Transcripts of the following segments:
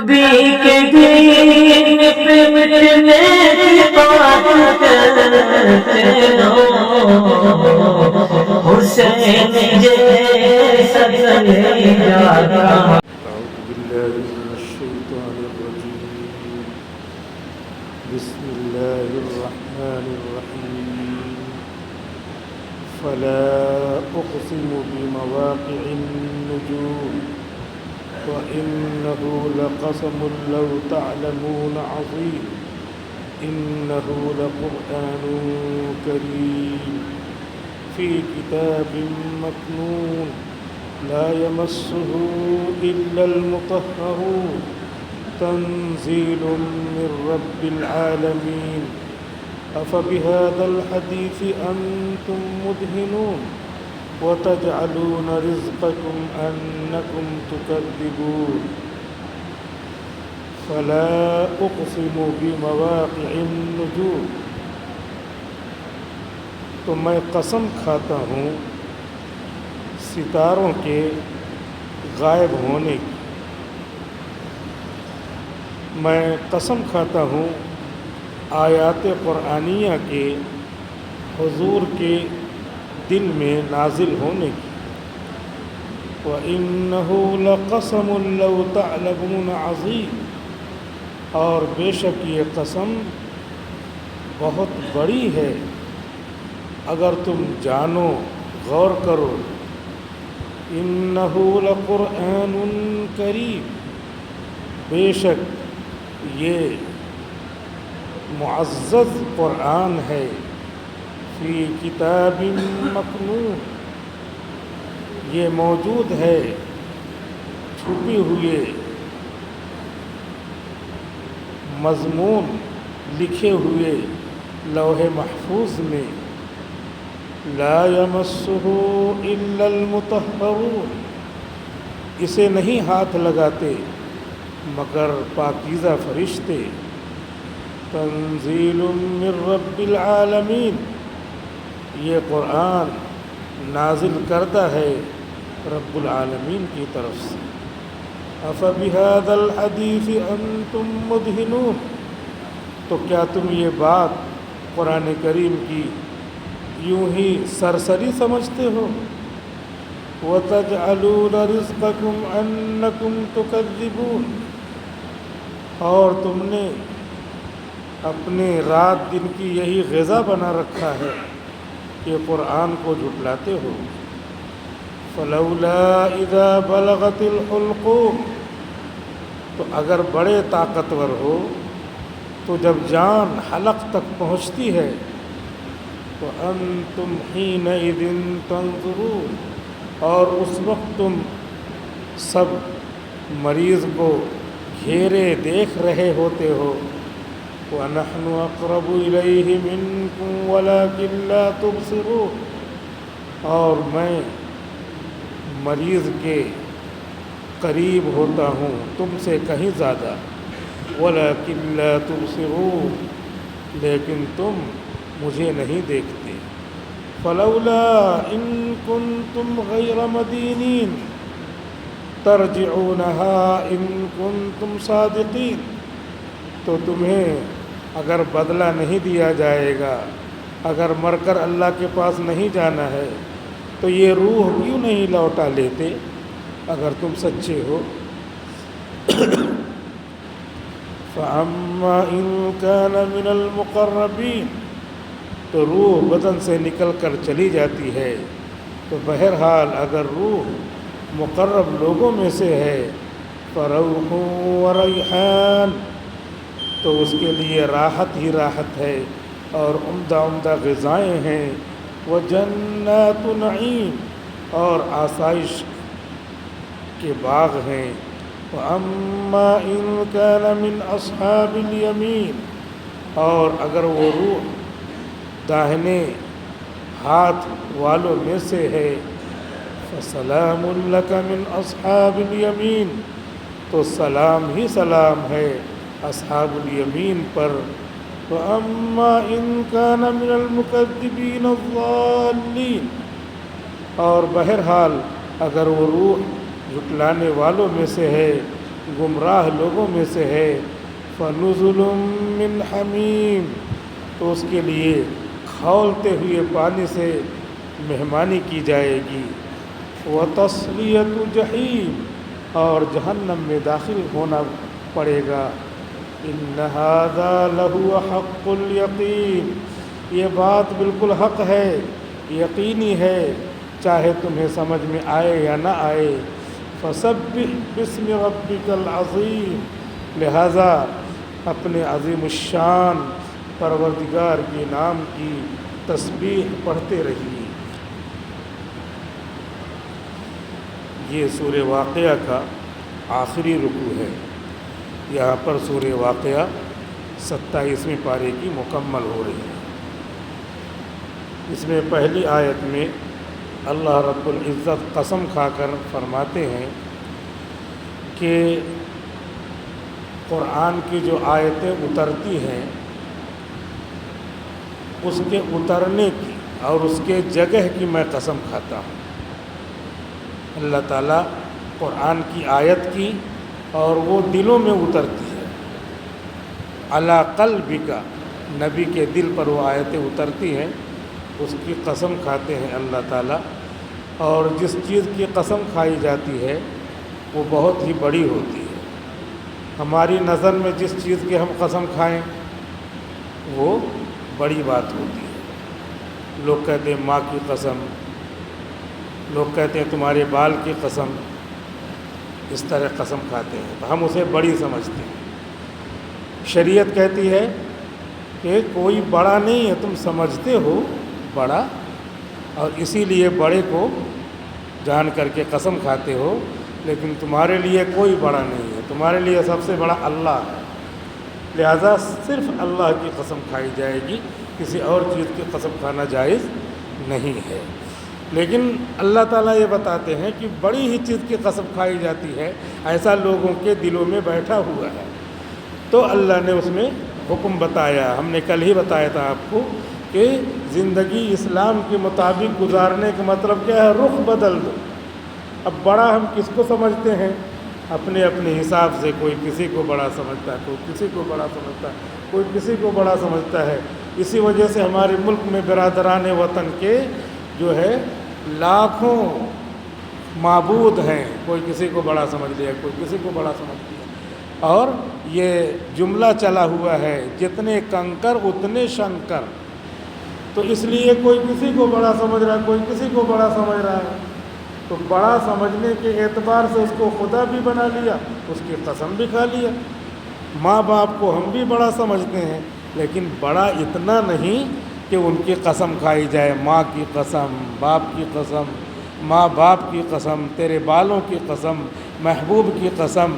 نبی کے دین پہ مٹنے کی بات کرتے ہو، حسین جیسا کلیجا۔ أعوذ بالله من الشيطان الرجيم. بسم الله الرحمن الرحيم. فلا أقسم بمواقع النجوم وإنه لقسم لو تعلمون عظيم إنه لقرآن كريم في كتاب مكنون لا يمسه إلا المطهرون تنزيل من رب العالمين. أفبهذا الحديث أنتم مدهنون وتجعلون رزقكم أنكم تكذبون. فلا أقسم بمواقع النجوم، تو میں قسم کھاتا ہوں ستاروں کے غائب ہونے کی، میں قسم کھاتا ہوں آیات قرآنیہ کے حضور کے دل میں نازل ہونے کی۔ وَإِنَّهُ لَقَسَمٌ لَوْ تَعْلَمُونَ عَظِيمٌ، اور بے شک یہ قسم بہت بڑی ہے اگر تم جانو، غور کرو۔ إِنَّهُ لَقُرْآنٌ كَرِيمٌ، بے شک یہ معزز قرآن ہے، فی کتاب مکنون، یہ موجود ہے چھپی ہوئے مضمون لکھے ہوئے لوح محفوظ میں۔ لا یمسہ الا المطہرون، اسے نہیں ہاتھ لگاتے مگر پاکیزہ فرشتے۔ تنزیل من رب العالمین، یہ قرآن نازل کردہ ہے رب العالمین کی طرف سے۔ افبہذا الحدیث انتم مدہنون، تو کیا تم یہ بات قرآن کریم کی یوں ہی سرسری سمجھتے ہو؟ وَتَجْعَلُونَ رِزْقَكُمْ أَنَّكُمْ تُكَذِّبُونَ، اور تم نے اپنے رات دن کی یہی غذا بنا رکھا ہے کہ قرآن کو جھٹلاتے ہو۔ فَلَوْلَا إِذَا بَلَغَتِ الْحُلْقُومَ، تو اگر بڑے طاقتور ہو تو جب جان حلق تک پہنچتی ہے، وَأَنْتُمْ حِينَئِذٍ تَنْظُرُونَ، اور اس وقت تم سب مریض کو گھیرے دیکھ رہے ہوتے ہو۔ وَنَحْنُ أَقْرَبُ إِلَيْهِ مِنْكُمْ وَلَكِنْ لَا تُبْصِرُونَ، اور میں مریض کے قریب ہوتا ہوں تم سے کہیں زیادہ۔ وَلَكِنْ لَا تُبْصِرُونَ، لیکن تم مجھے نہیں دیکھتے۔ فَلَوْلَا إِن كُنتُمْ غَيْرَ مَدِينِينَ تَرْجِعُونَهَا إِن كُنتُمْ صَادِقِينَ، تو تمہیں اگر بدلہ نہیں دیا جائے گا، اگر مر کر اللہ کے پاس نہیں جانا ہے تو یہ روح کیوں نہیں لوٹا لیتے اگر تم سچے ہو۔ فَأَمَّا إِن كَانَ مِنَ الْمُقَرَّبِينَ، تو روح بدن سے نکل کر چلی جاتی ہے، تو بہرحال اگر روح مقرب لوگوں میں سے ہے، فَرَوْحٌ وَرَيْحَانٌ، تو اس کے لیے راحت ہی راحت ہے اور عمدہ عمدہ غذائیں ہیں۔ وَجَنَّاتُ نَعِيمٍ، اور آسائش کے باغ ہیں۔ وَأَمَّا إِن كَانَ مِنْ أَصْحَابِ الْيَمِينِ، اور اگر وہ روح داہنے ہاتھ والوں میں سے ہے، فَسَلَامٌ لَكَ مِنْ أَصْحَابِ الْيَمِينِ، تو سلام ہی سلام ہے اصحاب الیمین پر۔ وَأَمَّا إِن كَانَ مِنَ الْمُكَذِّبِينَ الضَّالِّينَ، اور بہرحال اگر وہ روح جھٹلانے والوں میں سے ہے، گمراہ لوگوں میں سے ہے فنزل من حمیم، تو اس کے لیے کھولتے ہوئے پانی سے مہمانی کی جائے گی، وتصلیۃ جحیم، اور جہنم میں داخل ہونا پڑے گا۔ ان ھذا لہو حق الیقین، یہ بات بالکل حق ہے، یقینی ہے، چاہے تمہیں سمجھ میں آئے یا نہ آئے۔ فسبح باسم ربک العظیم، لہذا اپنے عظیم الشان پروردگار کے نام کی تسبیح پڑھتے رہیے۔ یہ سورہ واقعہ کا آخری رکوع ہے۔ یہاں پر سورہ واقعہ 27ویں پارے کی مکمل ہو رہی ہے۔ اس میں پہلی آیت میں اللہ رب العزت قسم کھا کر فرماتے ہیں کہ قرآن کی جو آیتیں اترتی ہیں اس کے اترنے کی اور اس کے جگہ کی میں قسم کھاتا ہوں۔ اللہ تعالیٰ قرآن کی آیت کی اور وہ دلوں میں اترتی ہے، علی قلبک، نبی کے دل پر وہ آیتیں اترتی ہیں، اس کی قسم کھاتے ہیں اللہ تعالیٰ۔ اور جس چیز کی قسم کھائی جاتی ہے وہ بہت ہی بڑی ہوتی ہے۔ ہماری نظر میں جس چیز کی ہم قسم کھائیں وہ بڑی بات ہوتی ہے۔ لوگ کہتے ہیں ماں کی قسم، لوگ کہتے ہیں تمہارے بال کی قسم، اس طرح قسم کھاتے ہیں تو ہم اسے بڑی سمجھتے ہیں۔ شریعت کہتی ہے کہ کوئی بڑا نہیں ہے، تم سمجھتے ہو بڑا، اور اسی لیے بڑے کو جان کر کے قسم کھاتے ہو، لیکن تمہارے لیے کوئی بڑا نہیں ہے، تمہارے لیے سب سے بڑا اللہ ہے، لہذا صرف اللہ کی قسم کھائی جائے گی، کسی اور چیز کی قسم کھانا جائز نہیں ہے۔ لیکن اللہ تعالیٰ یہ بتاتے ہیں کہ بڑی ہی چیز کی قسم کھائی جاتی ہے، ایسا لوگوں کے دلوں میں بیٹھا ہوا ہے، تو اللہ نے اس میں حکم بتایا۔ ہم نے کل ہی بتایا تھا آپ کو کہ زندگی اسلام کے مطابق گزارنے کا مطلب کیا ہے، رخ بدل دو۔ اب بڑا ہم کس کو سمجھتے ہیں؟ اپنے اپنے حساب سے، کوئی کسی کو بڑا سمجھتا ہے، کوئی کسی کو بڑا سمجھتا ہے، کوئی کسی کو بڑا سمجھتا ہے۔ اسی وجہ سے ہمارے ملک میں برادران وطن کے جو ہے لاکھوں معبود ہیں، کوئی کسی کو بڑا سمجھ لیا، کوئی کسی کو بڑا سمجھ لیا، اور یہ جملہ چلا ہوا ہے جتنے کنکر اتنے شنکر، تو اس لیے کوئی کسی کو بڑا سمجھ رہا ہے، کوئی کسی کو بڑا سمجھ رہا ہے، تو بڑا سمجھنے کے اعتبار سے اس کو خدا بھی بنا لیا، اس کی قسم بھی کھا لیا۔ ماں باپ کو ہم بھی بڑا سمجھتے ہیں، لیکن بڑا اتنا نہیں کہ ان کی قسم کھائی جائے، ماں کی قسم، باپ کی قسم، ماں باپ کی قسم، تیرے بالوں کی قسم، محبوب کی قسم،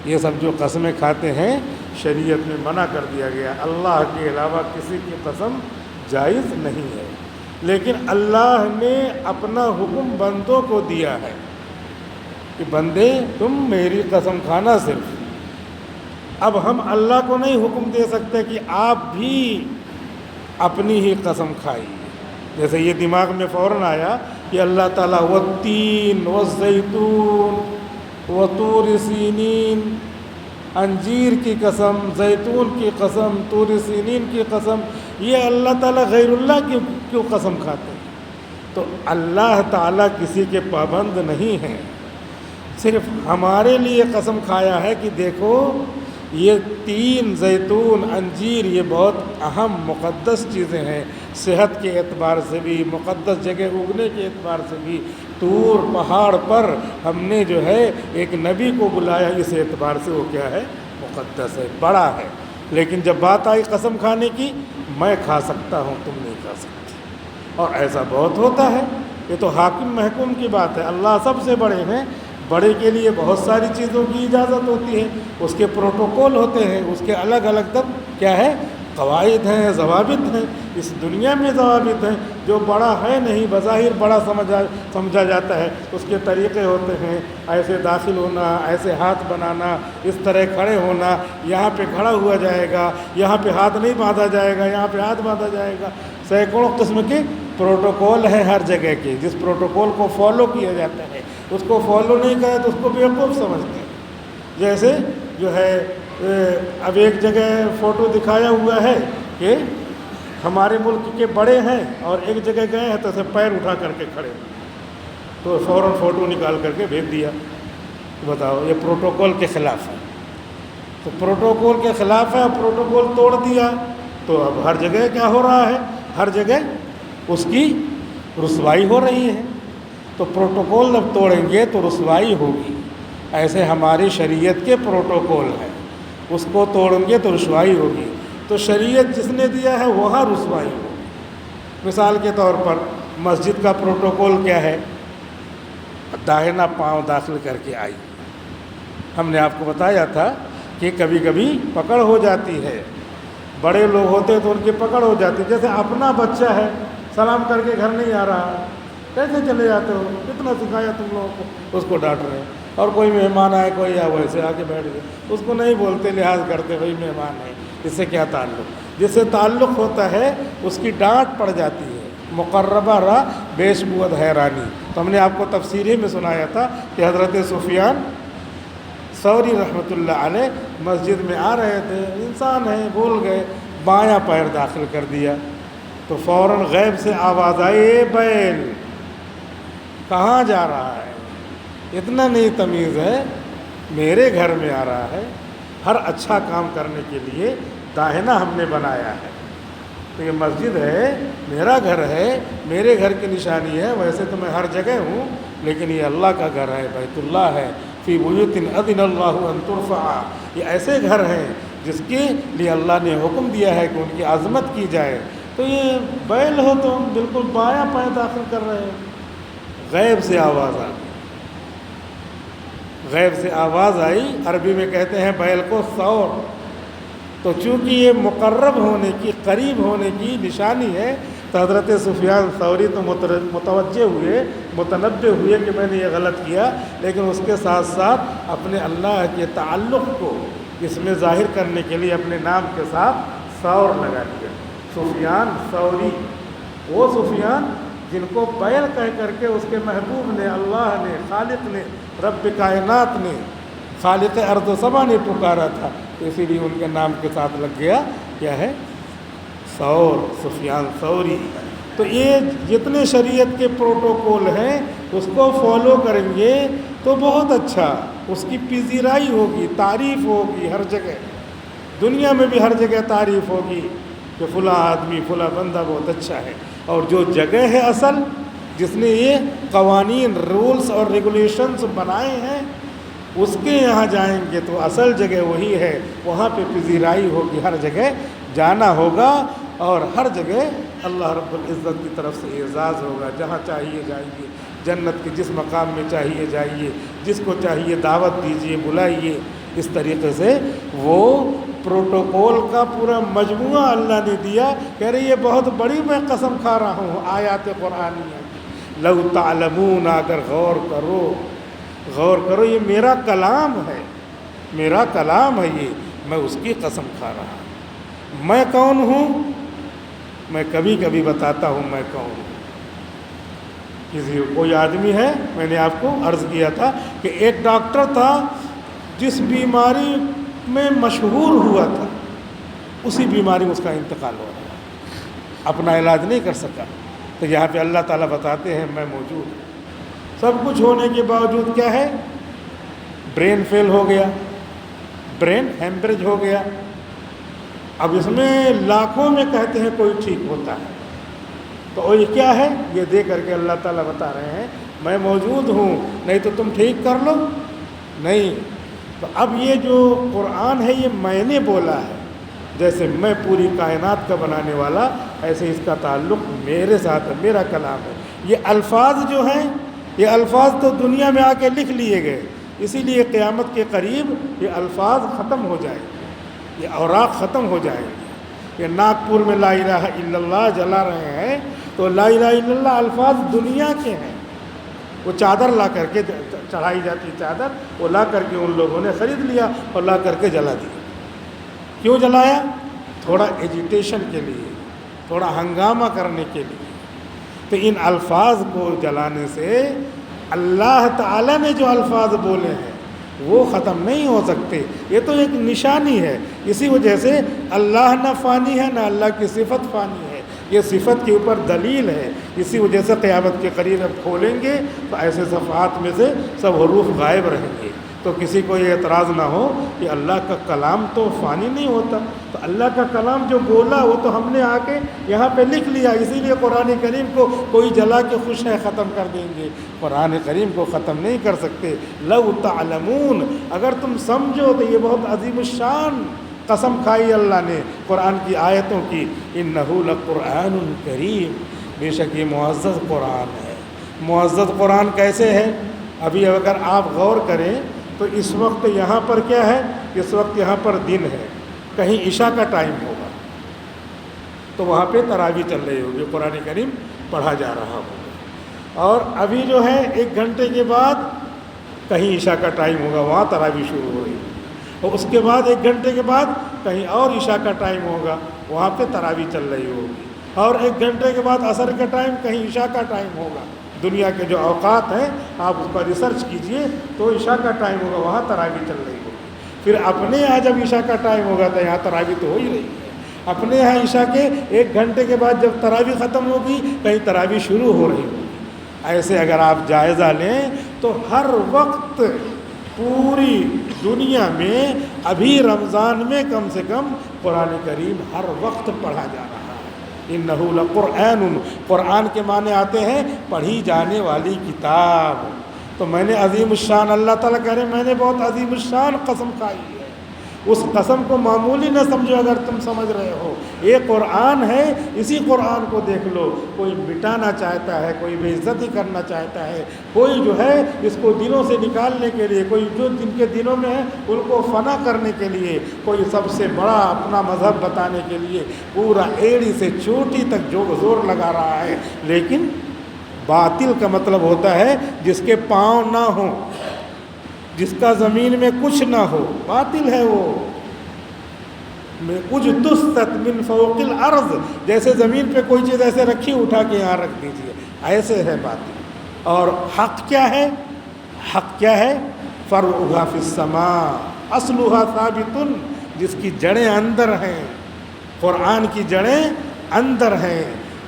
یہ سب جو قسمیں کھاتے ہیں شریعت میں منع کر دیا گیا۔ اللہ کے علاوہ کسی کی قسم جائز نہیں ہے، لیکن اللہ نے اپنا حکم بندوں کو دیا ہے کہ بندے تم میری قسم کھانا صرف۔ اب ہم اللہ کو نہیں حکم دے سکتے کہ آپ بھی اپنی ہی قسم کھائیے۔ جیسے یہ دماغ میں فوراً آیا کہ اللہ تعالیٰ والتین والزیتون وطور سینین، انجیر کی قسم، زیتون کی قسم، طور سینین کی قسم، یہ اللہ تعالیٰ غیر اللہ کی کیوں قسم کھاتے ہیں؟ تو اللہ تعالیٰ کسی کے پابند نہیں ہیں، صرف ہمارے لیے قسم کھایا ہے کہ دیکھو یہ تین، زیتون، انجیر، یہ بہت اہم مقدس چیزیں ہیں، صحت کے اعتبار سے بھی، مقدس جگہ اگنے کے اعتبار سے بھی۔ طور پہاڑ پر ہم نے جو ہے ایک نبی کو بلایا، اس اعتبار سے وہ کیا ہے، مقدس ہے، بڑا ہے۔ لیکن جب بات آئی قسم کھانے کی، میں کھا سکتا ہوں، تم نہیں کھا سکتے، اور ایسا بہت ہوتا ہے۔ یہ تو حاکم محکوم کی بات ہے، اللہ سب سے بڑے ہیں، بڑے کے لیے بہت ساری چیزوں کی اجازت ہوتی ہے، اس کے پروٹوکول ہوتے ہیں، اس کے الگ الگ تب کیا ہے، قواعد ہیں، ضوابط ہیں، اس دنیا میں ضوابط ہیں۔ جو بڑا ہے نہیں، بظاہر بڑا سمجھا جاتا ہے، اس کے طریقے ہوتے ہیں، ایسے داخل ہونا، ایسے ہاتھ بنانا، اس طرح کھڑے ہونا، یہاں پہ کھڑا ہوا جائے گا، یہاں پہ ہاتھ نہیں باندھا جائے گا، یہاں پہ ہاتھ باندھا جائے گا، سینکڑوں قسم کے پروٹوکول ہیں ہر جگہ کے، جس پروٹوکول کو فالو کیا جاتا ہے، اس کو فالو نہیں کرے تو اس کو بیوقوف سمجھتے ہیں۔ جیسے جو ہے اب ایک جگہ فوٹو دکھایا ہوا ہے کہ ہمارے ملک کے بڑے ہیں اور ایک جگہ گئے ہیں تو اسے پیر اٹھا کر کے کھڑے، تو فوراً فوٹو نکال کر کے بھیج دیا. بتاؤ، یہ پروٹوکول کے خلاف ہے. تو پروٹوکول کے خلاف ہے، پروٹوکول توڑ دیا تو اب ہر جگہ کیا ہو رہا ہے؟ ہر جگہ اس کی رسوائی ہو رہی ہے. تو پروٹوکول جب توڑیں گے تو رسوائی ہوگی. ایسے ہماری شریعت کے پروٹوکول ہیں، اس کو توڑیں گے تو رسوائی ہوگی. تو شریعت جس نے دیا ہے وہاں رسوائی ہوگی. مثال کے طور پر مسجد کا پروٹوکول کیا ہے؟ داہنا پاؤں داخل کر کے آئی. ہم نے آپ کو بتایا تھا کہ کبھی کبھی پکڑ ہو جاتی ہے، بڑے لوگ ہوتے ہیں تو ان کی پکڑ ہو جاتی ہے. جیسے اپنا بچہ ہے، سلام کر کے گھر نہیں آ رہا، کیسے چلے جاتے ہو؟ کتنا سکھایا تم لوگوں کو؟ اس کو ڈانٹ رہے ہیں. اور کوئی مہمان آئے، کوئی یا ویسے آ کے بیٹھ گئے، اس کو نہیں بولتے، لحاظ کرتے، بھائی مہمان ہے، اس سے کیا تعلق؟ جس سے تعلق ہوتا ہے اس کی ڈانٹ پڑ جاتی ہے. مقربہ را بیش بود حیرانی. تو ہم نے آپ کو تفسیری میں سنایا تھا کہ حضرت سفیان ثوری رحمۃ اللہ علیہ مسجد میں آ رہے تھے، انسان ہیں، بھول گئے، بایاں پیر داخل کر دیا تو فوراً غیب سے آواز آئی، اے بیل کہاں جا رہا ہے؟ اتنا نہیں تمیز ہے، میرے گھر میں آ رہا ہے. ہر اچھا کام کرنے کے لیے داہنا ہم نے بنایا ہے. تو یہ مسجد ہے، میرا گھر ہے، میرے گھر کی نشانی ہے. ویسے تو میں ہر جگہ ہوں، لیکن یہ اللہ کا گھر ہے، بیت اللہ ہے. فی بیوت اذن اللہ ان ترفع. یہ ایسے گھر ہیں جس کے لیے اللہ نے حکم دیا ہے کہ ان کی عظمت کی جائے. تو یہ بیل ہو تو بالکل بایاں پیر داخل کر رہے ہیں. غیب سے آواز آئی، غیب سے آواز آئی. عربی میں کہتے ہیں بیل کو ثور. تو چونکہ یہ مقرب ہونے کی، قریب ہونے کی نشانی ہے، تو حضرت سفیان ثوری تو متوجہ ہوئے، متنبہ ہوئے کہ میں نے یہ غلط کیا، لیکن اس کے ساتھ ساتھ اپنے اللہ کے تعلق کو اس میں ظاہر کرنے کے لیے اپنے نام کے ساتھ ثور لگا دیا. سفیان ثوری، وہ سفیان جن کو بیل کہہ کر کے اس کے محبوب نے، اللہ نے، خالق نے، رب کائنات نے، خالق ارض و سما نے پکارا تھا. اسی لیے ان کے نام کے ساتھ لگ گیا کیا ہے؟ ثور، سفیان ثوری. تو یہ جتنے شریعت کے پروٹوکول ہیں اس کو فالو کریں گے تو بہت اچھا، اس کی پذیرائی ہوگی، تعریف ہوگی ہر جگہ. دنیا میں بھی ہر جگہ تعریف ہوگی کہ فلاں آدمی، فلاں بندہ بہت اچھا ہے. اور جو جگہ ہے اصل، جس نے یہ قوانین، رولز اور ریگولیشنز بنائے ہیں، اس کے یہاں جائیں گے تو اصل جگہ وہی ہے. وہاں پہ پذیرائی ہوگی، ہر جگہ جانا ہوگا اور ہر جگہ اللہ رب العزت کی طرف سے اعزاز ہوگا. جہاں چاہیے جائیے، جنت کے جس مقام میں چاہیے جائیے، جس کو چاہیے دعوت دیجیے، بلائیے. اس طریقے سے وہ پروٹوکول کا پورا مجموعہ اللہ نے دیا. کہہ رہے یہ بہت بڑی میں قسم کھا رہا ہوں آیات قرآنیہ کی. لو تعلمون، اگر غور کرو، غور کرو، یہ میرا کلام ہے، میرا کلام ہے، یہ میں اس کی قسم کھا رہا ہوں. میں کون ہوں؟ میں کبھی کبھی بتاتا ہوں میں کون ہوں. کوئی آدمی ہے، میں نے آپ کو عرض کیا تھا کہ ایک ڈاکٹر تھا جس بیماری میں مشہور ہوا تھا، اسی بیماری میں اس کا انتقال ہو رہا، اپنا علاج نہیں کر سکا. تو یہاں پہ اللہ تعالیٰ بتاتے ہیں میں موجود ہوں. سب کچھ ہونے کے باوجود کیا ہے؟ برین فیل ہو گیا، برین ہیمپریج ہو گیا. اب اس میں لاکھوں میں کہتے ہیں کوئی ٹھیک ہوتا ہے. تو یہ کیا ہے؟ یہ دے کر کے اللہ تعالیٰ بتا رہے ہیں میں موجود ہوں، نہیں تو تم ٹھیک کر لو. نہیں. تو اب یہ جو قرآن ہے یہ میں نے بولا ہے، جیسے میں پوری کائنات کا بنانے والا، ایسے اس کا تعلق میرے ساتھ ہے، میرا کلام ہے. یہ الفاظ جو ہیں، یہ الفاظ تو دنیا میں آ کے لکھ لیے گئے، اسی لیے قیامت کے قریب یہ الفاظ ختم ہو جائیں گے، یہ اوراق ختم ہو جائیں گے. یہ ناگپور میں لا الہ الا اللہ جلا رہے ہیں تو لا الہ الا اللہ الفاظ دنیا کے ہیں. وہ چادر لا کر کے چڑھائی جاتی چادر، وہ لا کر کے ان لوگوں نے خرید لیا اور لا کر کے جلا دیا. کیوں جلایا؟ تھوڑا ایجیٹیشن کے لیے، تھوڑا ہنگامہ کرنے کے لیے. تو ان الفاظ کو جلانے سے اللہ تعالیٰ نے جو الفاظ بولے ہیں وہ ختم نہیں ہو سکتے. یہ تو ایک نشانی ہے. اسی وجہ سے اللہ نہ فانی ہے نہ اللہ کی صفت فانی ہے. یہ صفت کے اوپر دلیل ہے. اسی وجہ سے قیامت کے قریب اب کھولیں گے تو ایسے صفحات میں سے سب حروف غائب رہیں گے. تو کسی کو یہ اعتراض نہ ہو کہ اللہ کا کلام تو فانی نہیں ہوتا. تو اللہ کا کلام جو بولا وہ تو ہم نے آ کے یہاں پہ لکھ لیا. اسی لیے قرآن کریم کو کوئی جلا کے خوش ہے ختم کر دیں گے. قرآن کریم کو ختم نہیں کر سکتے. لو تعلمون، اگر تم سمجھو تو یہ بہت عظیم الشان قسم کھائی اللہ نے قرآن کی آیتوں کی. انہ لقرآن کریم، بے شک یہ معزز قرآن ہے. معزز قرآن کیسے ہے؟ ابھی اگر آپ غور کریں تو اس وقت یہاں پر کیا ہے؟ اس وقت یہاں پر دن ہے، کہیں عشاء کا ٹائم ہوگا تو وہاں پہ تراویح چل رہی ہوگی، قرآن کریم پڑھا جا رہا ہوگا. اور ابھی جو ہے 1 گھنٹے کے بعد کہیں عشاء کا ٹائم ہوگا، وہاں تراویح شروع ہو رہی ہے. اور اس کے بعد 1 گھنٹے کے بعد کہیں اور عشاء کا ٹائم ہوگا، وہاں پہ تراویح چل رہی ہوگی. اور 1 گھنٹے کے بعد عصر کا ٹائم، کہیں عشاء کا ٹائم ہوگا. دنیا کے جو اوقات ہیں آپ اس پر ریسرچ کیجئے تو عشاء کا ٹائم ہوگا، وہاں تراویح چل رہی ہوگی. پھر اپنے یہاں جب عشاء کا ٹائم ہوگا تو یہاں تراویح تو ہو ہی رہی ہے. اپنے یہاں عشاء کے 1 گھنٹے کے بعد جب تراویح ختم ہوگی کہیں تراویح شروع ہو رہی ہوگی. ایسے اگر آپ جائزہ لیں تو ہر وقت پوری دنیا میں ابھی رمضان میں کم سے کم قرآن کریم ہر وقت پڑھا جا رہا ہے. انہ لقرآن، قرآن کے معنی آتے ہیں پڑھی جانے والی کتاب. تو میں نے عظیم الشان، اللہ تعالیٰ کہہ رہے ہیں میں نے بہت عظیم الشان قسم کھائی ہے. اس قسم کو معمولی نہ سمجھو. اگر تم سمجھ رہے ہو یہ قرآن ہے، اسی قرآن کو دیکھ لو. کوئی مٹانا چاہتا ہے، کوئی بے عزتی کرنا چاہتا ہے، کوئی جو ہے اس کو دنوں سے نکالنے کے لیے، کوئی جو جن کے دنوں میں ہے ان کو فنا کرنے کے لیے، کوئی سب سے بڑا اپنا مذہب بتانے کے لیے پورا ایڑی سے چوٹی تک جو زور لگا رہا ہے. لیکن باطل کا مطلب ہوتا ہے جس کے پاؤں نہ ہوں، جس کا زمین میں کچھ نہ ہو، باطل ہے وہ. کچھ دست من فوق الارض، جیسے زمین پہ کوئی چیز ایسے رکھی اٹھا کے یہاں رکھ دیجیے، ایسے ہے باطل. اور حق کیا ہے؟ حق کیا ہے؟ فرعها فی السماء اصلها ثابت، جس کی جڑیں اندر ہیں. قرآن کی جڑیں اندر ہیں،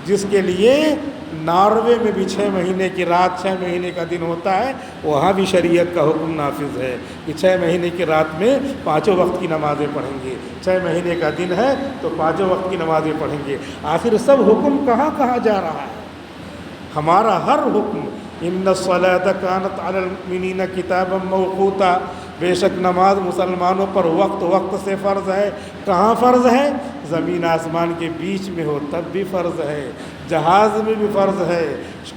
جس کے لیے ناروے میں بھی 6 مہینے کی رات 6 مہینے کا دن ہوتا ہے. وہاں بھی شریعت کا حکم نافذ ہے کہ 6 مہینے کی رات میں 5 وقت کی نمازیں پڑھیں گے. 6 مہینے کا دن ہے تو 5 وقت کی نمازیں پڑھیں گے. آخر سب حکم کہاں کہاں جا رہا ہے؟ ہمارا ہر حکم ان الصلاۃ کانت علی المؤمنین کتابا موقوتا، بے شک نماز مسلمانوں پر وقت وقت سے فرض ہے. کہاں فرض ہے؟ زمین آسمان کے بیچ میں ہو تب بھی فرض ہے، جہاز میں بھی فرض ہے،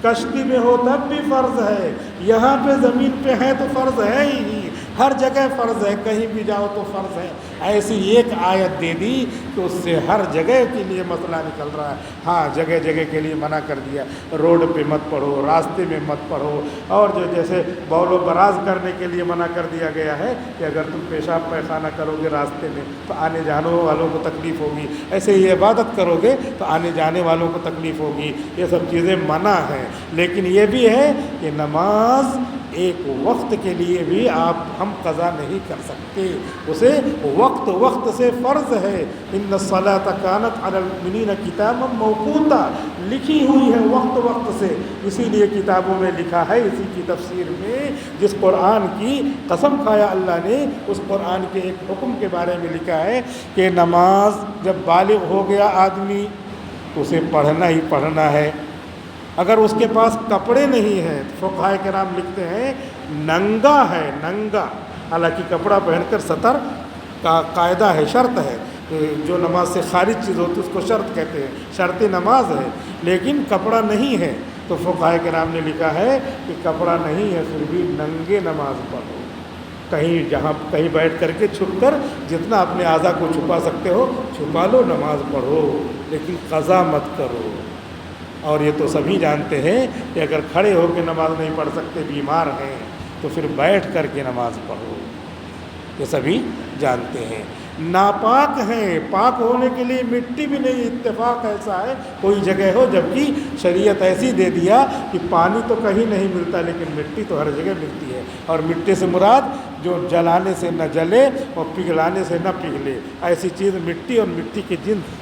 کشتی میں ہو تب بھی فرض ہے، یہاں پہ زمین پہ ہے تو فرض ہے ہی، ہر جگہ فرض ہے، کہیں بھی جاؤ تو فرض ہے. ایسی ایک آیت دے دی کہ اس سے ہر جگہ کے لیے مسئلہ نکل رہا ہے. ہاں جگہ جگہ کے لیے منع کر دیا، روڈ پہ مت پڑھو، راستے میں مت پڑھو. اور جو جیسے بول و براز کرنے کے لیے منع کر دیا گیا ہے کہ اگر تم پیشاب پیخانہ کرو گے راستے میں تو آنے جانے والوں کو تکلیف ہوگی، ایسے ہی عبادت کرو گے تو آنے جانے والوں کو تکلیف ہوگی. یہ سب چیزیں منع ہیں. لیکن یہ بھی ہے کہ نماز ایک وقت کے لیے بھی ہم قضا نہیں کر سکتے، اسے وقت وقت سے فرض ہے. ان الصلاۃ کانت علی المؤمنین کتابا موقوتا، لکھی ہوئی ہے وقت وقت سے. اسی لیے کتابوں میں لکھا ہے، اسی کی تفسیر میں جس قرآن کی قسم کھایا اللہ نے، اس قرآن کے ایک حکم کے بارے میں لکھا ہے کہ نماز جب بالغ ہو گیا آدمی تو اسے پڑھنا ہی پڑھنا ہے. اگر اس کے پاس کپڑے نہیں ہیں، فقہائے کرام لکھتے ہیں ننگا ہے، ننگا. حالانکہ کپڑا پہن کر سطر کا قاعدہ ہے، شرط ہے، جو نماز سے خارج چیز ہوتی ہے اس کو شرط کہتے ہیں، شرط نماز ہے. لیکن کپڑا نہیں ہے تو فقہائے کرام نے لکھا ہے کہ کپڑا نہیں ہے پھر بھی ننگے نماز پڑھو. کہیں بیٹھ کر کے چھپ کر جتنا اپنے اعضاء کو چھپا سکتے ہو چھپا لو، نماز پڑھو، لیکن قضا مت کرو. اور یہ تو سبھی جانتے ہیں کہ اگر کھڑے ہو کے نماز نہیں پڑھ سکتے، بیمار ہیں، تو پھر بیٹھ کر کے نماز پڑھو. یہ سبھی جانتے ہیں. ناپاک ہیں، پاک ہونے کے لیے مٹی بھی نہیں. اتفاق ایسا ہے کوئی جگہ ہو، جبکہ شریعت ایسی دے دیا کہ پانی تو کہیں نہیں ملتا لیکن مٹی تو ہر جگہ ملتی ہے. اور مٹی سے مراد جو جلانے سے نہ جلے اور پگھلانے سے نہ پگھلے، ایسی چیز مٹی اور مٹی کی جنس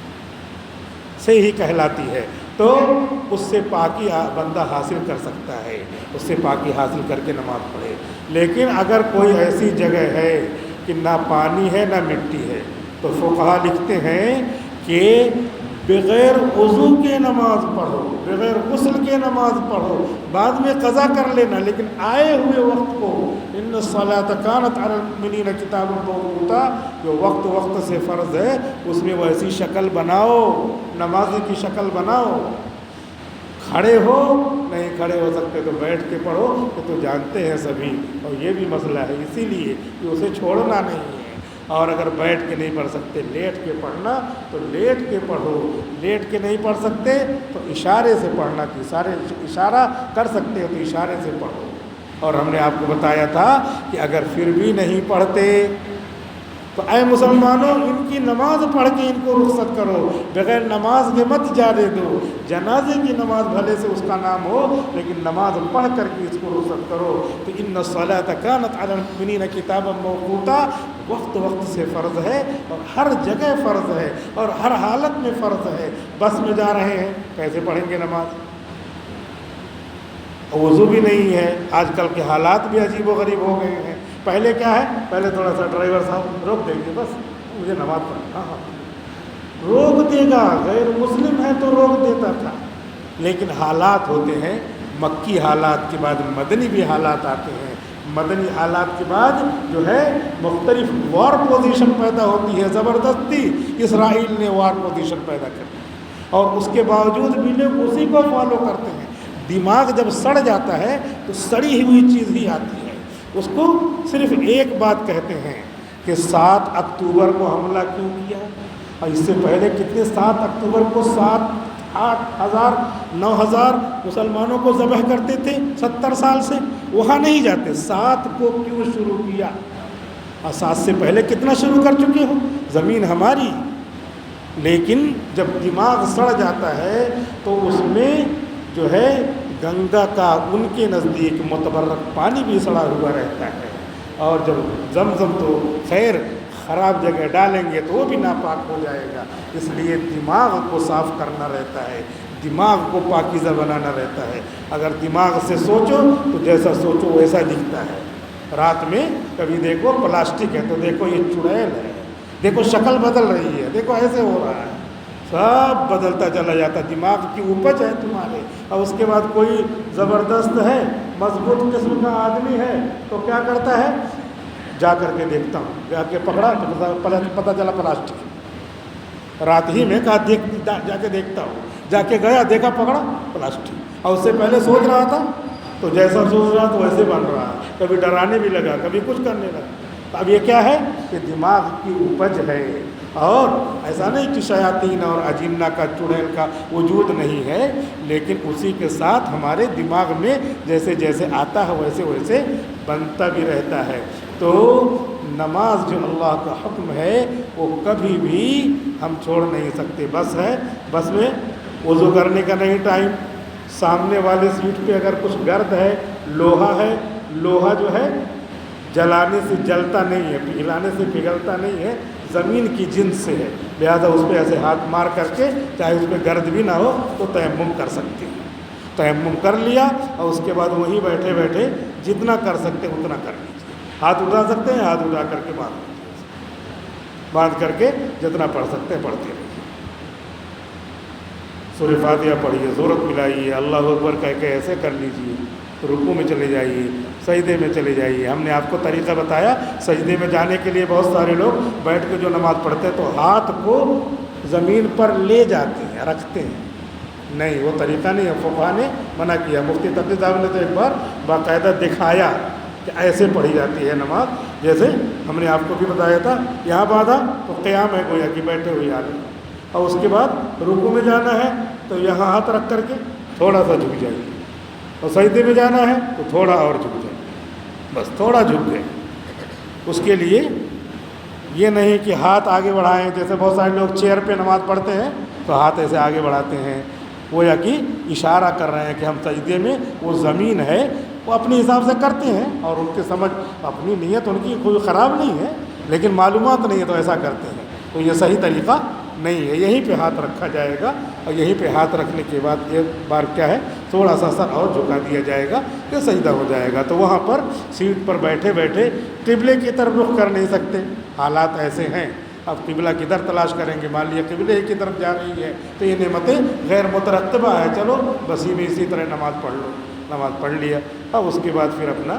سے ہی کہلاتی ہے، تو اس سے پاکی بندہ حاصل کر سکتا ہے، اس سے پاکی حاصل کر کے نماز پڑھے۔ لیکن اگر کوئی ایسی جگہ ہے کہ نہ پانی ہے نہ مٹی ہے، تو فقہا لکھتے ہیں کہ بغیر وضو کے نماز پڑھو، بغیر غسل کے نماز پڑھو، بعد میں قضا کر لینا، لیکن آئے ہوئے وقت کو ان الصلاۃ کانت علی المؤمنین کتابا موقوتا، جو وقت وقت سے فرض ہے اس میں وہ ایسی شکل بناؤ، نمازی کی شکل بناؤ۔ کھڑے ہو نہیں کھڑے ہو سکتے تو بیٹھ کے پڑھو، یہ تو جانتے ہیں سبھی، اور یہ بھی مسئلہ ہے، اسی لیے کہ اسے چھوڑنا نہیں ہے۔ اور اگر بیٹھ کے نہیں پڑھ سکتے لیٹ کے پڑھنا تو لیٹ کے پڑھو، لیٹ کے نہیں پڑھ سکتے تو اشارے سے پڑھنا، کہ اشارہ کر سکتے ہو تو اشارے سے پڑھو۔ اور ہم نے آپ کو بتایا تھا کہ اگر پھر بھی نہیں پڑھتے تو اے مسلمانوں ان کی نماز پڑھ کے ان کو رخصت کرو، بغیر نماز کے مت جانے دو۔ جنازے کی نماز بھلے سے اس کا نام ہو لیکن نماز پڑھ کر کے اس کو رخصت کرو۔ تو ان الصلاۃ کانت علی المؤمنین کتابا موقوتا، وقت وقت سے فرض ہے اور ہر جگہ فرض ہے اور ہر حالت میں فرض ہے۔ بس میں جا رہے ہیں کیسے پڑھیں گے نماز؟ وضو بھی نہیں ہے، آج کل کے حالات بھی عجیب و غریب ہو گئے ہیں۔ پہلے کیا ہے، پہلے تھوڑا سا ڈرائیور صاحب روک دیں گے، بس مجھے نماز پڑھنا، ہاں روک دے گا، غیر مسلم ہے تو روک دیتا تھا۔ لیکن حالات ہوتے ہیں، مکی حالات کے بعد مدنی بھی حالات آتے ہیں، مدنی حالات کے بعد جو ہے مختلف وار پوزیشن پیدا ہوتی ہے، زبردستی اسرائیل نے وار پوزیشن پیدا کر دی، اور اس کے باوجود بھی لوگ اسی کو فالو کرتے ہیں۔ دماغ جب سڑ جاتا ہے تو سڑی ہوئی چیز ہی آتی ہے، اس کو صرف ایک بات کہتے ہیں کہ 7 اکتوبر کو حملہ کیوں کیا، اور اس سے پہلے کتنے 7 اکتوبر کو 7-8 9,000 مسلمانوں کو ذبح کرتے تھے 70 سال سے، وہاں نہیں جاتے، 7 کو کیوں شروع کیا، اور 7 سے پہلے کتنا شروع کر چکے ہو، زمین ہماری۔ لیکن جب دماغ سڑ جاتا ہے تو اس میں جو ہے گنگا کا ان کے نزدیک متبرک پانی بھی سڑا ہوا رہتا ہے، اور جب زمزم تو خیر خراب جگہ ڈالیں گے تو وہ بھی ناپاک ہو جائے گا، اس لیے دماغ کو صاف کرنا رہتا ہے، دماغ کو پاکیزہ بنانا رہتا ہے۔ اگر دماغ سے سوچو تو جیسا سوچو ویسا دکھتا ہے۔ رات میں کبھی دیکھو پلاسٹک ہے تو دیکھو یہ چڑیل ہے، دیکھو شکل بدل رہی ہے، دیکھو ایسے ہو رہا ہے، سب بدلتا چلا جاتا، دماغ کی اپج ہے تمہارے۔ اور اس کے بعد کوئی زبردست ہے، مضبوط قسم کا آدمی ہے تو کیا کرتا ہے، جا کر کے دیکھتا ہوں، جا کے پکڑا تو پتہ چلا پلاسٹک، رات ہی میں کہا جا کے دیکھتا ہوں، جا کے گیا دیکھا پکڑا پلاسٹک، اور اس سے پہلے سوچ رہا تھا تو جیسا سوچ رہا تو ویسے بن رہا ہے، کبھی ڈرانے بھی لگا کبھی کچھ کرنے لگا۔ اب یہ کیا ہے کہ دماغ کی اپج ہے، اور ایسا نہیں کہ شیاطین اور اجنہ کا چڑیل کا وجود نہیں ہے، لیکن اسی کے ساتھ ہمارے دماغ میں جیسے جیسے آتا ہے ویسے ویسے بنتا بھی رہتا ہے۔ تو نماز جو اللہ کا حکم ہے وہ کبھی بھی ہم چھوڑ نہیں سکتے۔ بس ہے، بس میں وضو کرنے کا نہیں ٹائم، سامنے والے سیٹ پہ اگر کچھ گرد ہے، لوہا ہے، لوہا جو ہے جلانے سے جلتا نہیں ہے، پگھلانے سے پگھلتا نہیں ہے، زمین کی جنس سے ہے، لہذا اس پہ ایسے ہاتھ مار کر کے چاہے اس پہ گرد بھی نہ ہو تو تیمم کر سکتے ہیں۔ تیمم کر لیا اور اس کے بعد وہیں بیٹھے بیٹھے جتنا کر سکتے اتنا کر لیجیے، ہاتھ اٹھا سکتے ہیں ہاتھ اٹھا کر کے باندھ کر کے جتنا پڑھ سکتے ہیں پڑھتے رہیے۔ سورہ فاتحہ پڑھیے، ضرورت ملائیے، اللہ اکبر کہہ کے ایسے کر لیجیے، رکوع میں چلے جائیے، سجدے میں چلے جائیے۔ ہم نے آپ کو طریقہ بتایا، سجدے میں جانے کے لیے بہت سارے لوگ بیٹھ کے جو نماز پڑھتے ہیں تو ہاتھ کو زمین پر لے جاتے ہیں، رکھتے ہیں، نہیں وہ طریقہ نہیں ہے، فقہا نے منع کیا۔ مفتی تقی صاحب نے تو ایک بار باقاعدہ دکھایا کہ ایسے پڑھی جاتی ہے نماز، جیسے ہم نے آپ کو بھی بتایا تھا، یہاں باندھا تو قیام ہے گویا کہ بیٹھے ہوئے حالت، اور اس کے بعد رکوع میں جانا ہے تو یہاں ہاتھ رکھ کر کے تھوڑا سا جھک جائیے، اور سجدے میں جانا ہے تو تھوڑا اور جھک جائے، بس تھوڑا جھک گئے۔ اس کے لیے یہ نہیں کہ ہاتھ آگے بڑھائیں، جیسے بہت سارے لوگ چیئر پہ نماز پڑھتے ہیں تو ہاتھ ایسے آگے بڑھاتے ہیں، وہ یا کہ اشارہ کر رہے ہیں کہ ہم سجدے میں، وہ زمین ہے وہ اپنے حساب سے کرتے ہیں اور ان کی سمجھ اپنی نیت ان کی کوئی خراب نہیں ہے، لیکن معلومات نہیں ہے تو ایسا کرتے ہیں، تو یہ صحیح طریقہ نہیں ہے۔ یہیں پہ ہاتھ رکھا جائے گا اور یہیں پہ ہاتھ رکھنے کے بعد ایک بار کیا ہے تھوڑا سا سر اور جھکا دیا جائے گا کہ سجدہ ہو جائے گا۔ تو وہاں پر سیٹ پر بیٹھے بیٹھے قبلے کی طرف رخ کر نہیں سکتے، حالات ایسے ہیں۔ اب قبلہ کدھر تلاش کریں گے؟ مان لیا قبلے ہی کی طرف جا رہی ہے تو یہ نعمتیں غیر مترتبہ ہے، چلو بس ہی میں اسی طرح نماز پڑھ لو، نماز پڑھ لیا، اب اس کے بعد پھر اپنا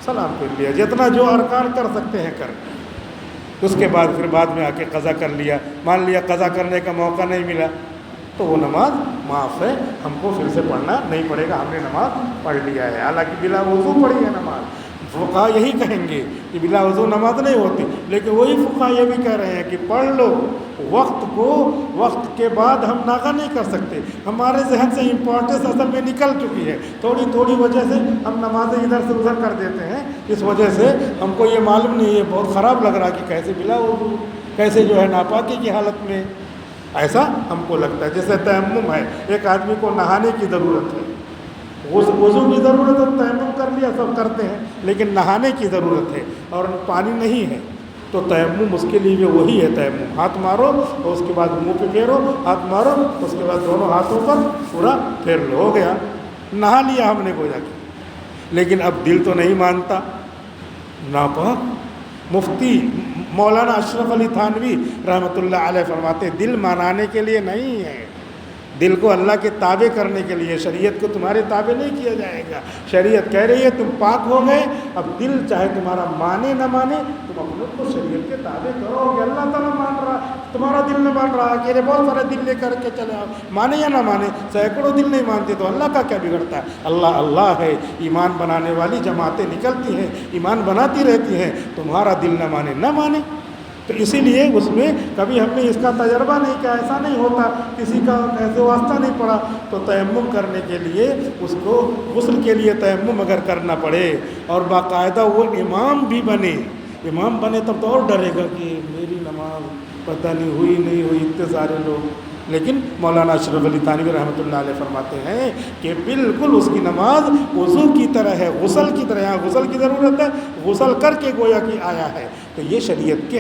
سلام پھیر لیا، جتنا جو ارکان کر سکتے ہیں کر، اس کے بعد پھر بعد میں آ کے قضا کر لیا۔ مان لیا قضا کرنے کا موقع نہیں ملا تو وہ نماز معاف ہے، ہم کو پھر سے پڑھنا نہیں پڑے گا، ہم نے نماز پڑھ لیا ہے، حالانکہ بلا وضو پڑھی ہے نماز۔ فقہا یہی کہیں گے کہ بلا وضو نماز نہیں ہوتی، لیکن وہی فقہا یہ بھی کہہ رہے ہیں کہ پڑھ لو، وقت کو وقت کے بعد ہم ناغہ نہیں کر سکتے، ہمارے ذہن سے امپورٹنس اصل میں نکل چکی ہے، تھوڑی تھوڑی وجہ سے ہم نمازیں ادھر سے ادھر کر دیتے ہیں، اس وجہ سے ہم کو یہ معلوم نہیں ہے، بہت خراب لگ رہا کہ کیسے بلا وضو، کیسے جو ہے ناپاکی کی حالت میں، ایسا ہم کو لگتا ہے۔ جیسے تیمم ہے، ایک آدمی کو نہانے کی ضرورت ہے، وضو کی ضرورت ہے، تیمم کر لیا، سب کرتے ہیں، لیکن نہانے کی ضرورت ہے اور پانی نہیں ہے تو تیمم اس کے لیے بھی وہی ہے، تیمم ہاتھ مارو اور اس کے بعد منہ پہ پھیرو، ہاتھ مارو اس کے بعد دونوں ہاتھوں پر پورا پھیر لو، ہو گیا، نہا لیا ہم نے گویا کہ۔ لیکن اب دل تو نہیں مانتا، ناپاک۔ مفتی مولانا اشرف علی تھانوی رحمۃ اللہ علیہ فرماتے ہیں دل منانے کے لیے نہیں ہے، دل کو اللہ کے تابع کرنے کے لیے، شریعت کو تمہارے تابع نہیں کیا جائے گا۔ شریعت کہہ رہی ہے تم پاک ہو گئے، اب دل چاہے تمہارا مانے نہ مانے، تم اپنے کو شریعت کے تابع کرو گے۔ اللہ تعالیٰ مان رہا، تمہارا دل نہ مان رہا، اکیلے بہت سارے دل لے کر کے چلے آؤ، مانے یا نہ مانے، سینکڑوں دل نہیں مانتے تو اللہ کا کیا بگڑتا ہے؟ اللہ اللہ ہے، ایمان بنانے والی جماعتیں نکلتی ہیں، ایمان بناتی رہتی ہیں، تمہارا دل نہ مانے نہ مانے۔ تو اسی لیے اس میں کبھی ہم نے اس کا تجربہ نہیں کیا، ایسا نہیں ہوتا، کسی کا ایسے واسطہ نہیں پڑا، تو تیمم کرنے کے لیے اس کو غسل کے لیے تیمم اگر کرنا پڑے اور باقاعدہ وہ امام بھی بنے، امام بنے تب تو اور ڈرے گا کہ میری نماز پتہ نہیں ہوئی نہیں ہوئی، اتنے سارے لوگ۔ لیکن مولانا اشرف علی تھانوی رحمۃ اللہ علیہ فرماتے ہیں کہ بالکل اس کی نماز وضو کی طرح ہے، غسل کی طرح، غسل کی ضرورت ہے، غسل کر کے گویا کہ آیا ہے۔ تو یہ شریعت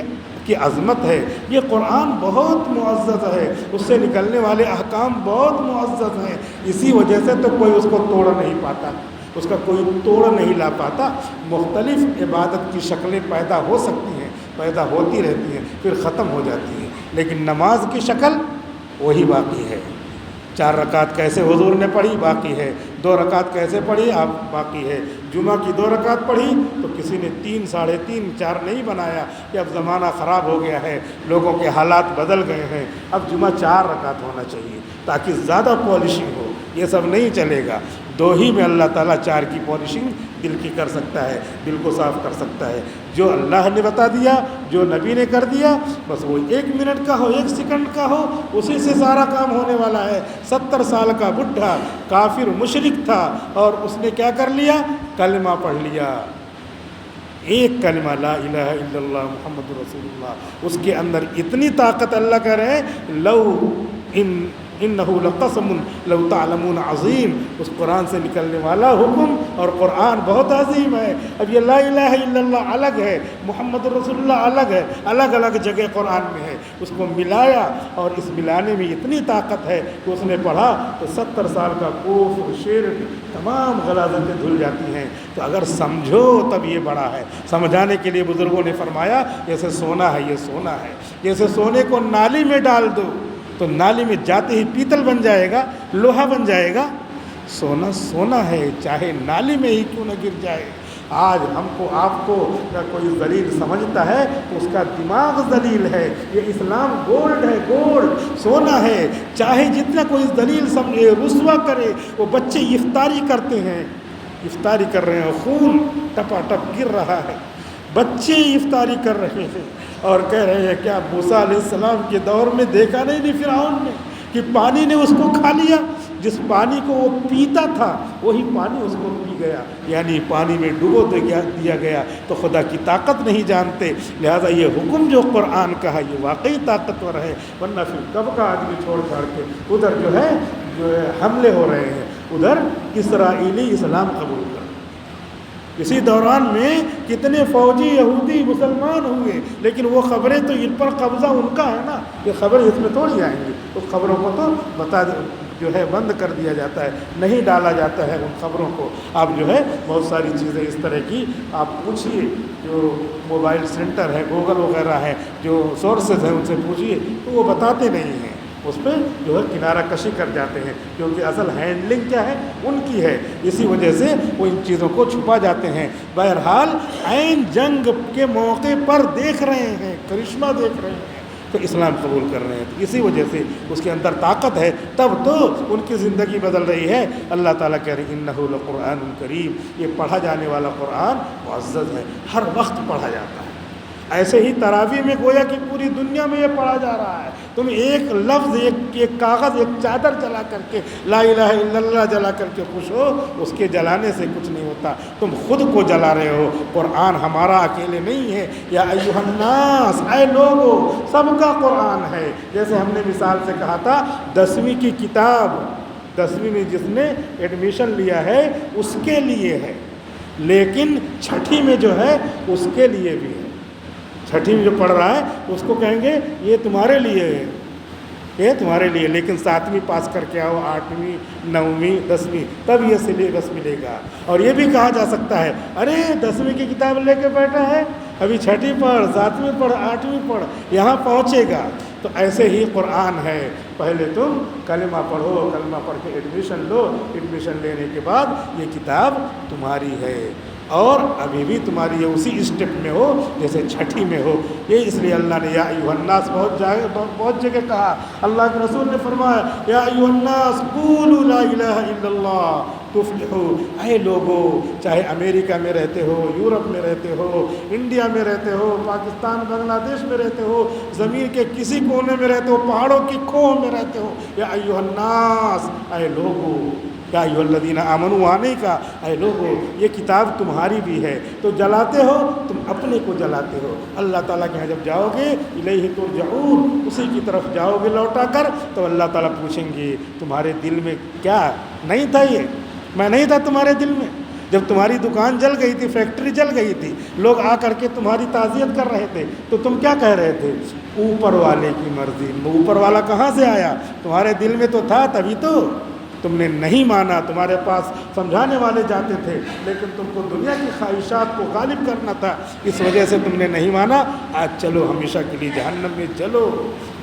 کی عظمت ہے، یہ قرآن بہت معزز ہے، اس سے نکلنے والے احکام بہت معزز ہیں، اسی وجہ سے تو کوئی اس کو توڑ نہیں پاتا، اس کا کوئی توڑ نہیں لا پاتا۔ مختلف عبادت کی شکلیں پیدا ہو سکتی ہیں، پیدا ہوتی رہتی ہیں، پھر ختم ہو جاتی ہیں، لیکن نماز کی شکل وہی باقی ہے۔ 4 رکعت کیسے حضور نے پڑھی باقی ہے، 2 رکعت کیسے پڑھی آپ باقی ہے۔ جمعہ کی 2 رکعت پڑھی تو کسی نے 3، 3.5، 4 نہیں بنایا کہ اب زمانہ خراب ہو گیا ہے، لوگوں کے حالات بدل گئے ہیں، اب جمعہ 4 رکعت ہونا چاہیے تاکہ زیادہ پالشنگ ہو۔ یہ سب نہیں چلے گا، 2 ہی میں اللہ تعالیٰ 4 کی پالشنگ دل کی کر سکتا ہے، دل کو صاف کر سکتا ہے۔ جو اللہ نے بتا دیا، جو نبی نے کر دیا، بس وہ 1 منٹ کا ہو، 1 سیکنڈ کا ہو، اسی سے سارا کام ہونے والا ہے۔ 70 سال کا بڈھا کافر مشرک تھا اور اس نے کیا کر لیا؟ کلمہ پڑھ لیا، ایک کلمہ لا الہ الا اللہ محمد رسول اللہ، اس کے اندر اتنی طاقت، اللہ کہہ رہے ہیں لو انہ لقسم لو تعلمون عظیم، اس قرآن سے نکلنے والا حکم اور قرآن بہت عظیم ہے۔ اب یہ لا الہ الا اللہ الگ ہے، محمد رسول اللہ الگ ہے، الگ الگ جگہ قرآن میں ہے، اس کو ملایا اور اس ملانے میں اتنی طاقت ہے کہ اس نے پڑھا تو 70 سال کا کفر، شرک، تمام غلاظتیں دھل جاتی ہیں۔ تو اگر سمجھو تب یہ بڑا ہے۔ سمجھانے کے لیے بزرگوں نے فرمایا جیسے سونا ہے، یہ سونا ہے، جیسے سونے کو نالی میں ڈال دو تو نالی میں جاتے ہی پیتل بن جائے گا، لوہا بن جائے گا، سونا سونا ہے چاہے نالی میں ہی کیوں نہ گر جائے۔ آج ہم کو آپ کو اگر کوئی ذلیل سمجھتا ہے تو اس کا دماغ ذلیل ہے۔ یہ اسلام گولڈ ہے، گولڈ سونا ہے، چاہے جتنا کوئی ذلیل سمجھے، رسوا کرے۔ وہ بچے افطاری کرتے ہیں، افطاری کر رہے ہیں، خون ٹپا ٹپ گر رہا ہے، بچے افطاری کر رہے ہیں اور کہہ رہے ہیں کیا موسیٰ علیہ السلام کے دور میں دیکھا نہیں فرعون نے کہ پانی نے اس کو کھا لیا؟ جس پانی کو وہ پیتا تھا وہی پانی اس کو پی گیا، یعنی پانی میں ڈبو دیا گیا۔ تو خدا کی طاقت نہیں جانتے، لہذا یہ حکم جو قرآن کا ہے یہ واقعی طاقتور ہے، ورنہ پھر کب کا آدمی چھوڑ چھاڑ کے ادھر جو ہے حملے ہو رہے ہیں۔ ادھر اسرائیلی اسلام قبول کر. اسی دوران میں کتنے فوجی یہودی مسلمان ہوئے، لیکن وہ خبریں تو ان پر قبضہ ان کا ہے نا، یہ خبریں اس میں تھوڑی آئیں گی. اس خبروں کو تو جو ہے بند کر دیا جاتا ہے، نہیں ڈالا جاتا ہے ان خبروں کو. آپ جو ہے بہت ساری چیزیں اس طرح کی آپ پوچھیے، جو موبائل سینٹر ہے، گوگل وغیرہ ہے، جو سورسز ہیں ان سے پوچھیے تو وہ بتاتے نہیں ہیں، اس پہ جو ہے کنارہ کشی کر جاتے ہیں، کیونکہ اصل ہینڈلنگ کیا ہے ان کی ہے، اسی وجہ سے وہ ان چیزوں کو چھپا جاتے ہیں. بہرحال عین جنگ کے موقع پر دیکھ رہے ہیں، کرشمہ دیکھ رہے ہیں تو اسلام قبول کر رہے ہیں. تو اسی وجہ سے اس کے اندر طاقت ہے، تب تو ان کی زندگی بدل رہی ہے. اللہ تعالیٰ کہہ رہے ہیں انہ لقرآن کریم، یہ پڑھا جانے والا قرآن معزز ہے، ہر وقت پڑھا جاتا ہے. ایسے ہی تراویح میں گویا کہ پوری دنیا میں یہ پڑھا جا رہا ہے. تم ایک لفظ، ایک کاغذ، ایک چادر جلا کر کے لا الہ الا اللہ جلا کر کے خوش ہو، اس کے جلانے سے کچھ نہیں ہوتا، تم خود کو جلا رہے ہو. قرآن ہمارا اکیلے نہیں ہے. یا ایھا الناس، اے لوگو، سب کا قرآن ہے. جیسے ہم نے مثال سے کہا تھا 10ویں کی کتاب، 10ویں میں جس نے ایڈمیشن لیا ہے اس کے لیے ہے، لیکن 6ٹھی میں جو ہے اس کے لیے بھی ہے. 6ٹھی میں جو پڑھ رہا ہے اس کو کہیں گے یہ تمہارے لیے ہے، یہ تمہارے لیے، لیکن 7ویں پاس کر کے آؤ، 8ویں 9ویں 10ویں، تب یہ سلیبس ملے گا. اور یہ بھی کہا جا سکتا ہے ارے 10ویں کی کتاب لے کے بیٹھا ہے، ابھی 6ٹھی پڑھ، 7ویں پڑھ، 8ویں پڑھ، یہاں پہنچے گا. تو ایسے ہی قرآن ہے، پہلے تم کلمہ پڑھو، کلمہ پڑھ کے ایڈمیشن لو، ایڈمیشن لینے کے بعد یہ کتاب تمہاری ہے، اور ابھی بھی تمہاری ہے، اسی اسٹیپ میں ہو جیسے 6ٹھی میں ہو. یہ اس لیے اللہ نے یا ایھا الناس بہت جگہ کہا. اللہ کے رسول نے فرمایا یا ایھا الناس قولوا لا الہ الا اللہ تفلحوا. اے لوگو، چاہے امریکہ میں رہتے ہو، یورپ میں رہتے ہو، انڈیا میں رہتے ہو، پاکستان بنگلہ دیش میں رہتے ہو، زمین کے کسی کونے میں رہتے ہو، پہاڑوں کی کھوہ میں رہتے ہو، یا ایھا الناس، اے لوگو، یا ایھا الذین آمنوا، وہاں نہیں کہا اے لوگو، یہ کتاب تمہاری بھی ہے. تو جلاتے ہو تم اپنے کو جلاتے ہو. اللہ تعالیٰ کے یہاں جب جاؤ گے الیہ ترجعون، اسی کی طرف جاؤ گے لوٹا کر، تو اللہ تعالیٰ پوچھیں گے تمہارے دل میں کیا نہیں تھا؟ یہ میں نہیں تھا تمہارے دل میں جب تمہاری دکان جل گئی تھی، فیکٹری جل گئی تھی، لوگ آ کر کے تمہاری تعزیت کر رہے تھے، تو تم کیا کہہ رہے تھے؟ اوپر والے کی مرضی. اوپر والا کہاں سے آیا؟ تمہارے دل میں تو تھا، تبھی تو تم نے نہیں مانا. تمہارے پاس سمجھانے والے جاتے تھے، لیکن تم کو دنیا کی خواہشات کو غالب کرنا تھا، اس وجہ سے تم نے نہیں مانا. آج چلو ہمیشہ کے لیے جہنم میں چلو.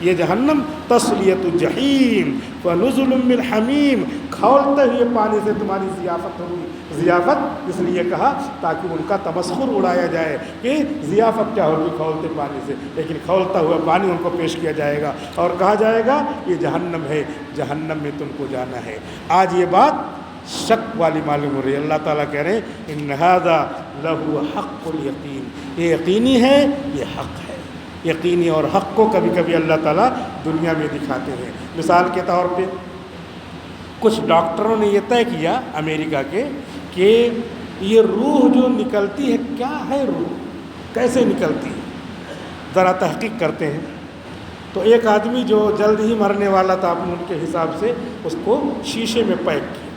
یہ جہنم تصلیۃ جحیم ونزل من حمیم، کھولتے ہوئے پانی سے تمہاری ضیافت ہوگی. ضیافت اس لیے کہا تاکہ ان کا تمسخر اڑایا جائے کہ ضیافت کیا ہوگی کھولتے پانی سے، لیکن کھولتا ہوا پانی ان کو پیش کیا جائے گا اور کہا جائے گا یہ جہنم ہے، جہنم میں تم کو جانا ہے. آج یہ بات شک والی معلوم ہو رہی ہے. اللہ تعالیٰ کہہ رہے ہیں ان ھذا لہو حق الیقین، یہ یقینی ہے، یہ حق ہے. یقینی اور حق کو کبھی کبھی اللہ تعالیٰ دنیا میں دکھاتے ہیں. مثال کے طور پہ کچھ ڈاکٹروں نے یہ طے کیا امریکہ کے کہ یہ روح جو نکلتی ہے، کیا ہے روح، کیسے نکلتی ہے، ذرا تحقیق کرتے ہیں. تو ایک آدمی جو جلد ہی مرنے والا تھا، اپنے ان کے حساب سے اس کو شیشے میں پیک کیا.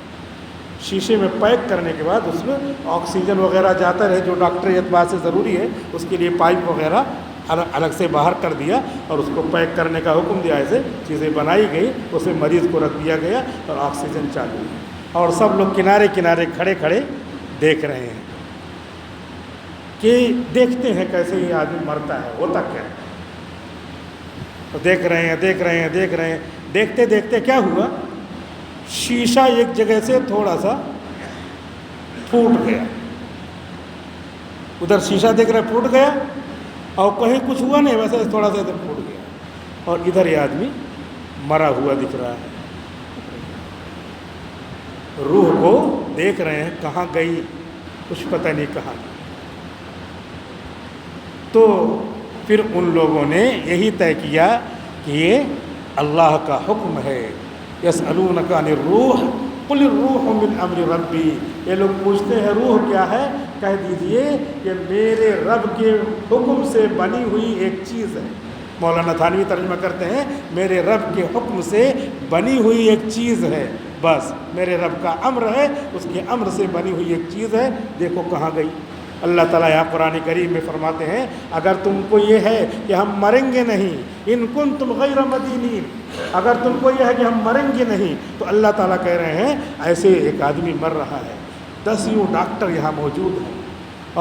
شیشے میں پیک کرنے کے بعد اس میں آکسیجن وغیرہ جاتا رہے، جو ڈاکٹری اعتبار سے ضروری ہے، اس کے لیے پائپ وغیرہ الگ سے باہر کر دیا اور اس کو پیک کرنے کا حکم دیا. ایسے چیزیں بنائی گئی، اسے مریض کو رکھ دیا گیا اور آکسیجن چالو ہے، اور سب لوگ کنارے کنارے کھڑے کھڑے دیکھ رہے ہیں کہ دیکھتے ہیں کیسے یہ آدمی مرتا ہے، ہوتا کیا ہے. تو دیکھ رہے ہیں. دیکھتے دیکھتے کیا ہوا، شیشہ ایک جگہ سے تھوڑا سا پھوٹ گیا. ادھر شیشہ دیکھ رہے پھوٹ گیا، اور کہیں کچھ ہوا نہیں، ویسے تھوڑا سا ادھر پھوٹ گیا، اور ادھر یہ آدمی مرا ہوا دکھ رہا ہے. روح کو دیکھ رہے ہیں کہاں گئی، کچھ پتہ نہیں کہاں گئی. تو پھر ان لوگوں نے یہی طے کیا کہ یہ اللہ کا حکم ہے. یسألونک عن الروح قل الروح من امر ربی. یہ لوگ پوچھتے ہیں روح کیا ہے، کہہ دیجئے کہ میرے رب کے حکم سے بنی ہوئی ایک چیز ہے. مولانا تھانوی ترجمہ کرتے ہیں میرے رب کے حکم سے بنی ہوئی ایک چیز ہے، بس میرے رب کا امر ہے، اس کے امر سے بنی ہوئی ایک چیز ہے، دیکھو کہاں گئی۔ اللہ تعالیٰ یہاں قرآن کریم میں فرماتے ہیں اگر تم کو یہ ہے کہ ہم مریں گے نہیں، ان کنتم غیر مدینین، اگر تم کو یہ ہے کہ ہم مریں گے نہیں، تو اللہ تعالیٰ کہہ رہے ہیں ایسے ایک آدمی مر رہا ہے، 10 ڈاکٹر یہاں موجود ہیں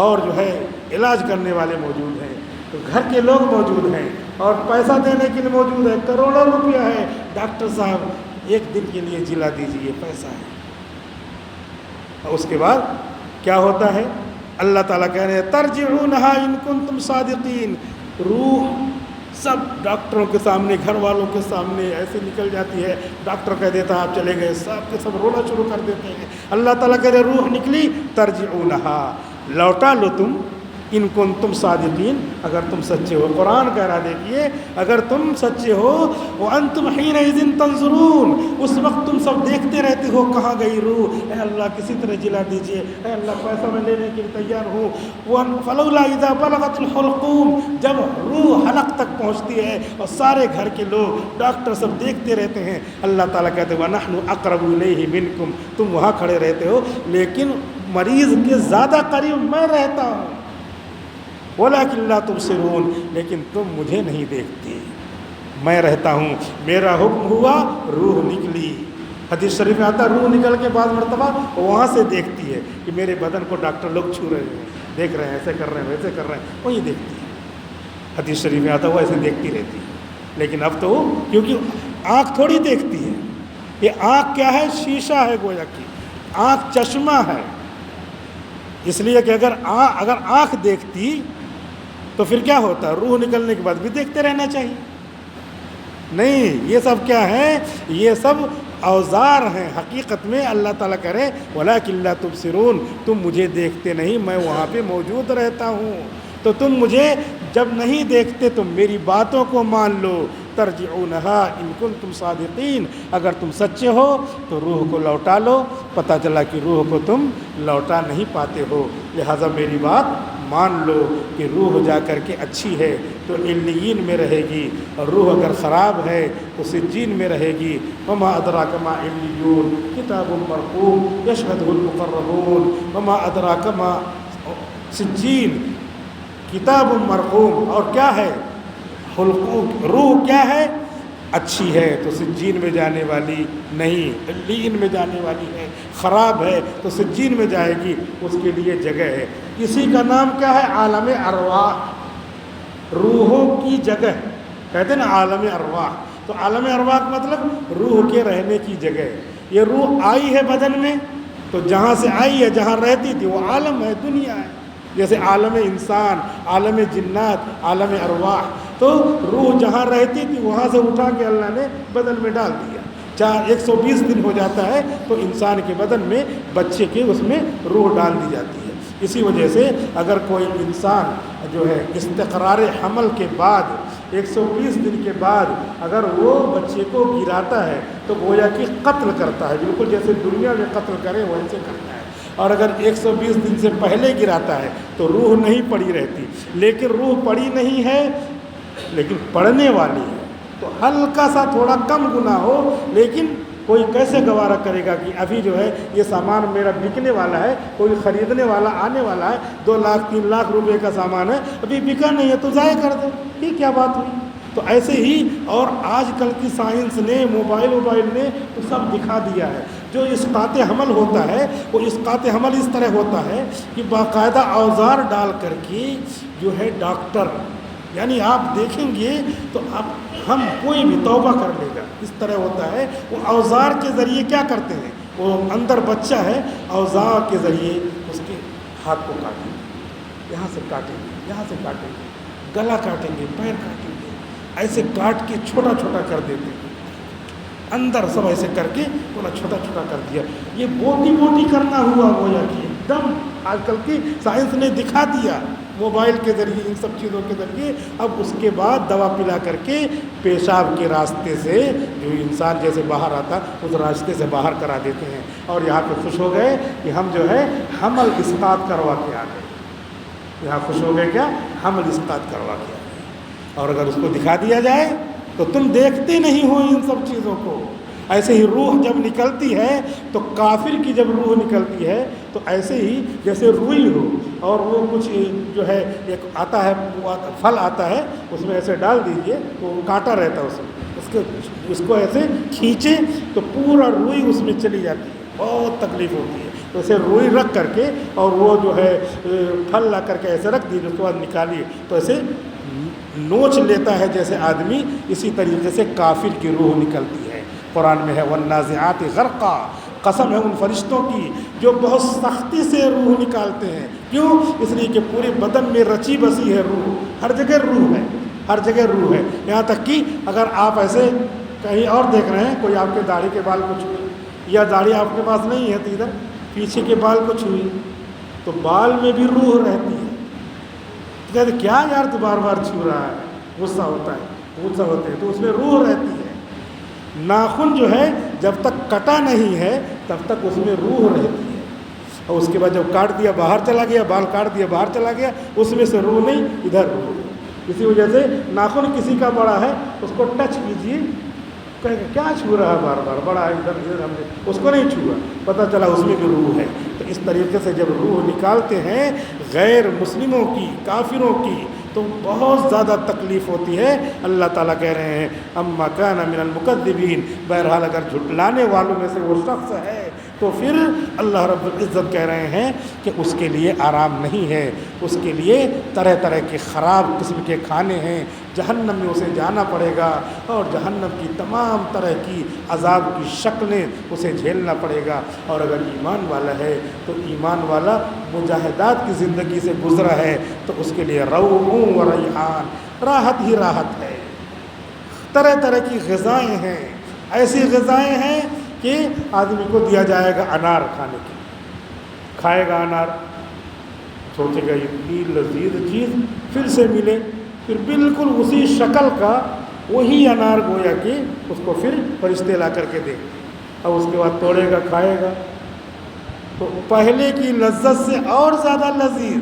اور جو ہے علاج کرنے والے موجود ہیں، تو گھر کے لوگ موجود ہیں اور پیسہ دینے کے لیے موجود ہے، کروڑوں روپیہ ہے، ڈاکٹر صاحب ایک دن کے لیے جلا دیجیے، پیسہ ہے۔ اور اس کے بعد کیا ہوتا ہے؟ اللہ تعالیٰ کہہ رہے ہیں ترجعونہا ان کنتم صادقین، روح سب ڈاکٹروں کے سامنے، گھر والوں کے سامنے ایسے نکل جاتی ہے، ڈاکٹر کہہ دیتا ہے آپ چلے گئے، سب کے سب رونا شروع کر دیتے ہیں۔ اللہ تعالیٰ کہہ رہے روح نکلی، ترجعونہا، لوٹا لو تم، ان کنتم صادقین، اگر تم سچے ہو۔ قرآن کہہ رہا دیکھیے اگر تم سچے ہو، وانتم حینئذ تنظرون، اس وقت تم سب دیکھتے رہتے ہو کہاں گئی روح، اے اللہ کسی طرح جلا دیجئے، اے اللہ پیسہ میں لینے کے لیے تیار ہوں۔ فلولا اذا بلغت الحلقوم، جب روح حلق تک پہنچتی ہے اور سارے گھر کے لوگ ڈاکٹر سب دیکھتے رہتے ہیں، اللہ تعالیٰ کہتے ہیں وَنَحْنُ أَقْرَبُ إِلَيْهِ مِنْكُمْ، تم وہاں کھڑے رہتے ہو لیکن مریض کے زیادہ قریب میں رہتا ہوں، وَلَكِنْ لَا تُبْصِرُونَ، لیکن تم مجھے نہیں دیکھتے، میں رہتا ہوں، میرا حکم ہوا، روح نکلی۔ حدیث شریف میں آتا ہے روح نکل کے بعض مرتبہ وہاں سے دیکھتی ہے کہ میرے بدن کو ڈاکٹر لوگ چھو رہے ہیں، دیکھ رہے ہیں، ایسے کر رہے ہیں، ویسے کر رہے ہیں، وہی دیکھتی ہے۔ حدیث شریف میں آتا ہے وہ ایسے دیکھتی رہتی ہے، لیکن اب تو کیونکہ آنکھ تھوڑی دیکھتی ہے، یہ آنکھ کیا ہے؟ شیشہ ہے گویا کی، آنکھ چشمہ ہے، اس لیے کہ اگر آنکھ دیکھتی تو پھر کیا ہوتا ہے؟ روح نکلنے کے بعد بھی دیکھتے رہنا چاہیے، نہیں، یہ سب کیا ہے؟ یہ سب اوزار ہیں۔ حقیقت میں اللہ تعالیٰ کہہ رہے وَلَكِنْ لَا تُبْصِرُونَ، تم مجھے دیکھتے نہیں، میں وہاں پہ موجود رہتا ہوں، تو تم مجھے جب نہیں دیکھتے تو میری باتوں کو مان لو۔ ترجعونہا ان کنتم صادقین، اگر تم سچے ہو تو روح کو لوٹا لو۔ پتہ چلا کہ روح کو تم لوٹا نہیں پاتے ہو، لہٰذا میری بات مان لو کہ روح جا کر کے اچھی ہے تو علیین میں رہے گی، اور روح اگر خراب ہے تو سجین میں رہے گی۔ وما ادراک ما علیون کتاب مرقوم یشہدہ المقربون، وما ادراک ما سجین کتاب مرقوم، اور کیا ہے؟ حلقوم، روح کیا ہے؟ اچھی ہے تو سجین میں جانے والی نہیں، علیین میں جانے والی ہے، خراب ہے تو سجین میں جائے گی، اس کے لیے جگہ ہے۔ اسی کا نام کیا ہے؟ عالم ارواح، روحوں کی جگہ، کہتے ہیں نا عالم ارواح، تو عالم ارواح کا مطلب روح کے رہنے کی جگہ۔ یہ روح آئی ہے بدن میں تو جہاں سے آئی ہے، جہاں رہتی تھی وہ عالم ہے، دنیا ہے، جیسے عالم انسان، عالم جنات، عالم ارواح، تو روح جہاں رہتی تھی وہاں سے اٹھا کے اللہ نے بدن میں ڈال دیا۔ 120 دن ہو جاتا ہے تو انسان کے بدن میں بچے کے اس میں روح ڈال دی جاتی ہے۔ اسی وجہ سے اگر کوئی انسان جو ہے استقرار حمل کے بعد 120 دن کے بعد اگر وہ بچے کو گراتا ہے تو گویا کہ قتل کرتا ہے، بالکل جیسے دنیا میں قتل کرے ویسے کرتا ہے۔ اور اگر 120 دن سے پہلے گراتا ہے تو روح نہیں پڑی رہتی، لیکن روح پڑی نہیں ہے لیکن پڑھنے والی ہے، تو ہلکا سا تھوڑا کم گناہ ہو، لیکن کوئی کیسے گوارا کرے گا کہ ابھی جو ہے یہ سامان میرا بکنے والا ہے، کوئی خریدنے والا آنے والا ہے، 2 لاکھ 3 لاکھ روپے کا سامان ہے، ابھی بکا نہیں ہے تو ضائع کر دو، یہ کیا بات ہوئی؟ تو ایسے ہی اور آج کل کی سائنس نے، موبائل نے تو سب دکھا دیا ہے۔ جو اسقاط حمل ہوتا ہے وہ اسقاط حمل اس طرح ہوتا ہے کہ باقاعدہ اوزار ڈال کر کے جو ہے ڈاکٹر، یعنی آپ دیکھیں گے تو ہم کوئی بھی توبہ کر لے گا، اس طرح ہوتا ہے۔ وہ اوزار کے ذریعے کیا کرتے ہیں؟ وہ اندر بچہ ہے، اوزار کے ذریعے اس کے ہاتھ کو کاٹیں گے، یہاں سے کاٹیں گے، یہاں سے کاٹیں گے، گلا کاٹیں گے، پیر کاٹیں گے، ایسے کاٹ کے چھوٹا چھوٹا کر دیتے ہیں، اندر سب ایسے کر کے پورا چھوٹا چھوٹا کر دیا۔ یہ بوٹی کرنا ہوا گویا کہ ایک دم آج کل کی سائنس نے دکھا دیا موبائل کے ذریعے، ان سب چیزوں کے ذریعے۔ اب اس کے بعد دوا پلا کر کے پیشاب کے راستے سے جو انسان جیسے باہر آتا اس راستے سے باہر کرا دیتے ہیں، اور یہاں پہ خوش ہو گئے کہ ہم جو ہے حمل اسقاط کروا کے آ گئے، یہاں خوش ہو گئے کیا؟ حمل اسقاط کروا کے آ گئے۔ اور اگر اس کو دکھا دیا جائے تو تم دیکھتے نہیں ہو ان سب چیزوں کو۔ ایسے ہی روح جب نکلتی ہے تو کافر کی جب روح نکلتی ہے تو ایسے ہی جیسے روئی ہو اور وہ کچھ جو ہے ایک آتا ہے پھل آتا ہے، اس میں ایسے ڈال دیجئے تو وہ کانٹا رہتا ہے اس کو ایسے کھینچے تو پورا روئی اس میں چلی جاتی ہے، بہت تکلیف ہوتی ہے۔ تو اسے روئی رکھ کر کے اور وہ جو ہے پھل لا کر کے ایسے رکھ دیجیے، اس کے بعد نکالیے تو ایسے نوچ لیتا ہے جیسے آدمی، اسی طریقے سے کافر کی روح نکلتی ہے۔ قرآن میں ہے والنازعات غرقا، قسم ہے ان فرشتوں کی جو بہت سختی سے روح نکالتے ہیں۔ کیوں؟ اس لیے کہ پورے بدن میں رچی بسی ہے روح، ہر جگہ روح ہے، ہر جگہ روح ہے۔ یہاں تک کہ اگر آپ ایسے کہیں اور دیکھ رہے ہیں، کوئی آپ کے داڑھی کے بال کو چھوئے یا داڑھی آپ کے پاس نہیں ہے تو ادھر پیچھے کے بال کو چھوئی تو بال میں بھی روح رہتی ہے۔ کہتے کیا یار تو بار بار چھو رہا ہے، غصہ ہوتا ہے، غصہ ہوتے ہیں تو اس میں روح رہتی ہے۔ ناخن جو ہے جب تک کٹا نہیں ہے تب تک اس میں روح رہتی ہے، اور اس کے بعد جب کاٹ دیا باہر چلا گیا، بال کاٹ دیا باہر چلا گیا، اس میں سے روح نہیں، ادھر روح ہے۔ اسی وجہ سے ناخن کسی کا بڑا ہے اس کو ٹچ کیجیے، کہے گا کیا چھو رہا ہے بار بار، بڑا ہے ادھر ادھر، ہم نے اس کو نہیں چھوا، پتہ چلا اس میں بھی روح ہے۔ تو اس طریقے سے جب روح نکالتے ہیں غیر مسلموں کی، کافروں کی، تو بہت زیادہ تکلیف ہوتی ہے۔ اللہ تعالیٰ کہہ رہے ہیں اما کان من المکذبین، بہرحال اگر جھٹلانے والوں میں سے وہ شخص ہے تو پھر اللہ رب العزت کہہ رہے ہیں کہ اس کے لیے آرام نہیں ہے، اس کے لیے طرح طرح کے خراب قسم کے کھانے ہیں، جہنم میں اسے جانا پڑے گا، اور جہنم کی تمام طرح کی عذاب کی شکلیں اسے جھیلنا پڑے گا۔ اور اگر ایمان والا ہے تو ایمان والا مجاہدات کی زندگی سے گزرا ہے تو اس کے لیے روح و ریحان، راحت ہی راحت ہے۔ طرح طرح کی غذائیں ہیں، ایسی غذائیں ہیں کہ آدمی کو دیا جائے گا انار کھانے کی، کھائے گا انار، سوچے گا اتنی لذیذ چیز پھر سے ملے، پھر بالکل اسی شکل کا وہی انار گویا کہ اس کو پھر فرشتے لا کر کے دیں، اور اس کے بعد توڑے گا کھائے گا تو پہلے کی لذت سے اور زیادہ لذیذ،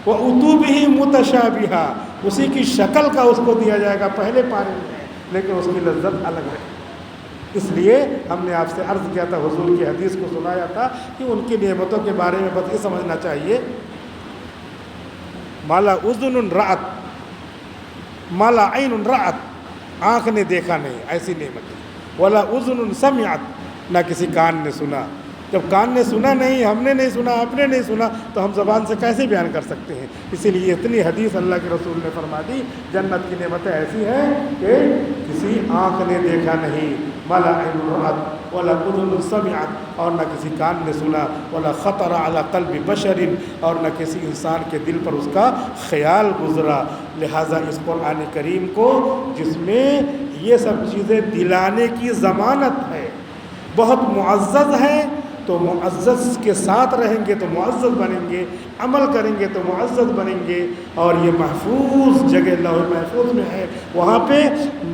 وَأُتُوا بِهِ مُتَشَابِهًا، اسی کی شکل کا اس کو دیا جائے گا پہلے پارے میں، لیکن اس کی لذت الگ ہے۔ اس لیے ہم نے آپ سے عرض کیا تھا، حضور کی حدیث کو سنایا تھا کہ ان کی نعمتوں کے بارے میں بس یہ سمجھنا چاہیے، مالا اذن رأت، مالا عین رأت، آنکھ نے دیکھا نہیں ایسی نعمت، ولا اذن سمعت، نہ کسی کان نے سنا۔ جب کان نے سنا نہیں، ہم نے نہیں سنا، آپ نے نہیں سنا، تو ہم زبان سے کیسے بیان کر سکتے ہیں؟ اسی لیے اتنی حدیث اللہ کے رسول نے فرما دی، جنت کی نعمتیں ایسی ہیں کہ کسی آنکھ نے دیکھا نہیں، ولا عین رأت ولا اذن سمعت، اور نہ کسی کان نے سنا، ولا خطر علی قلب بشر، اور نہ کسی انسان کے دل پر اس کا خیال گزرا۔ لہٰذا اس قرآن کریم کو جس میں یہ سب چیزیں دلانے کی ضمانت ہے، بہت معزز ہے، تو معزز کے ساتھ رہیں گے تو معزز بنیں گے، عمل کریں گے تو معزز بنیں گے، اور یہ محفوظ جگہ لوح محفوظ میں ہے، وہاں پہ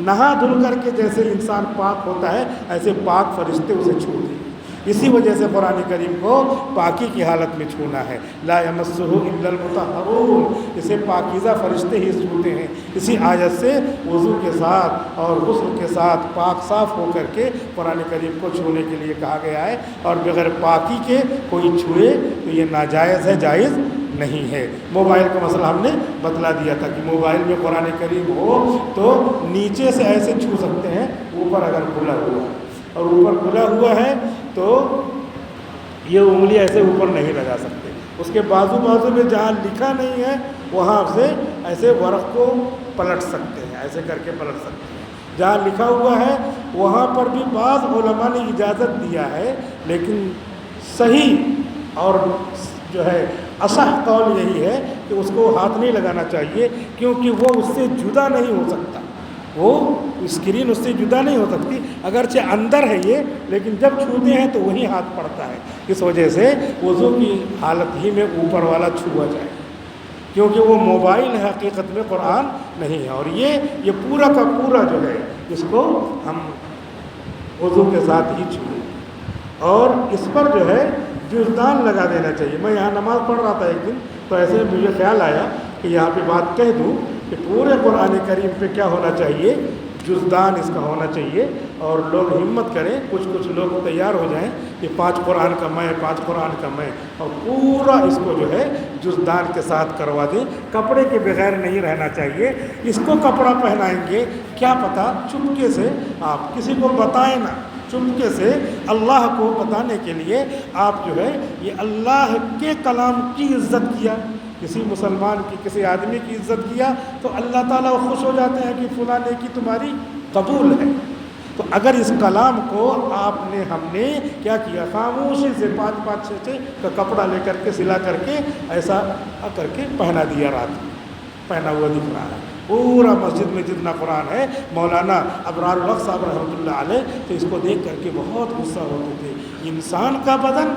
نہا دھل کر کے جیسے انسان پاک ہوتا ہے ایسے پاک فرشتے اسے چھوتے ہیں۔ اسی وجہ سے قرآن کریم کو پاکی کی حالت میں چھونا ہے، لا یمسہ الا المطہرون، اسے پاکیزہ فرشتے ہی چھوتے ہیں۔ اسی آیت سے وضو کے ساتھ اور غسل کے ساتھ پاک صاف ہو کر کے قرآن کریم کو چھونے کے لیے کہا گیا ہے، اور بغیر پاکی کے کوئی چھوئے تو یہ ناجائز ہے، جائز نہیں ہے۔ موبائل کا مسئلہ ہم نے بتلا دیا تھا کہ موبائل میں قرآن کریم ہو تو نیچے سے ایسے چھو سکتے ہیں، اوپر اگر کھلا ہوا ہے، اور اوپر کھلا ہوا ہے تو یہ انگلی ایسے اوپر نہیں لگا سکتے، اس کے بازو میں جہاں لکھا نہیں ہے وہاں سے ایسے ورق کو پلٹ سکتے ہیں، ایسے کر کے پلٹ سکتے ہیں۔ جہاں لکھا ہوا ہے وہاں پر بھی بعض علماء نے اجازت دیا ہے، لیکن صحیح اور جو ہے اصح قول یہی ہے کہ اس کو ہاتھ نہیں لگانا چاہیے، کیونکہ وہ اس سے جدا نہیں ہو سکتا، وہ اسکرین اس سے جدا نہیں ہو سکتی، اگرچہ اندر ہے یہ، لیکن جب چھوتے ہیں تو وہی ہاتھ پڑتا ہے۔ اس وجہ سے وضو کی حالت ہی میں اوپر والا چھوا جائے، کیونکہ وہ موبائل حقیقت میں قرآن نہیں ہے، اور یہ پورا کا پورا جو ہے اس کو ہم وضو کے ساتھ ہی چھوئیں، اور اس پر جو ہے جزدان لگا دینا چاہیے۔ میں یہاں نماز پڑھ رہا تھا ایک دن، تو ایسے مجھے خیال آیا کہ یہاں پہ بات کہہ دوں کہ پورے قرآن کریم پہ کیا ہونا چاہیے، جزدان اس کا ہونا چاہیے، اور لوگ ہمت کریں، کچھ لوگ تیار ہو جائیں کہ 5 قرآن کا میں، 5 قرآن کا میں، اور پورا اس کو جو ہے جزدان کے ساتھ کروا دیں۔ کپڑے کے بغیر نہیں رہنا چاہیے، اس کو کپڑا پہنائیں گے، کیا پتہ چپکے سے آپ کسی کو بتائیں نا، چپکے سے اللہ کو بتانے کے لیے آپ جو ہے یہ اللہ کے کلام کی عزت کیا، کسی مسلمان کی، کسی آدمی کی عزت کیا تو اللہ تعالیٰ خوش ہو جاتے ہیں کہ فلاں نیکی تمہاری قبول ہے۔ تو اگر اس کلام کو ہم نے کیا کیا، خاموشی سے 5 6 کا کپڑا لے کر کے سلا کر کے ایسا کر کے پہنا دیا، رات میں پہنا ہوا دکھ رہا ہے پورا مسجد میں جتنا قرآن ہے۔ مولانا ابرار الحق صاحب رحمۃ اللہ علیہ تو اس کو دیکھ کر کے بہت غصہ ہوتے تھے، انسان کا بدن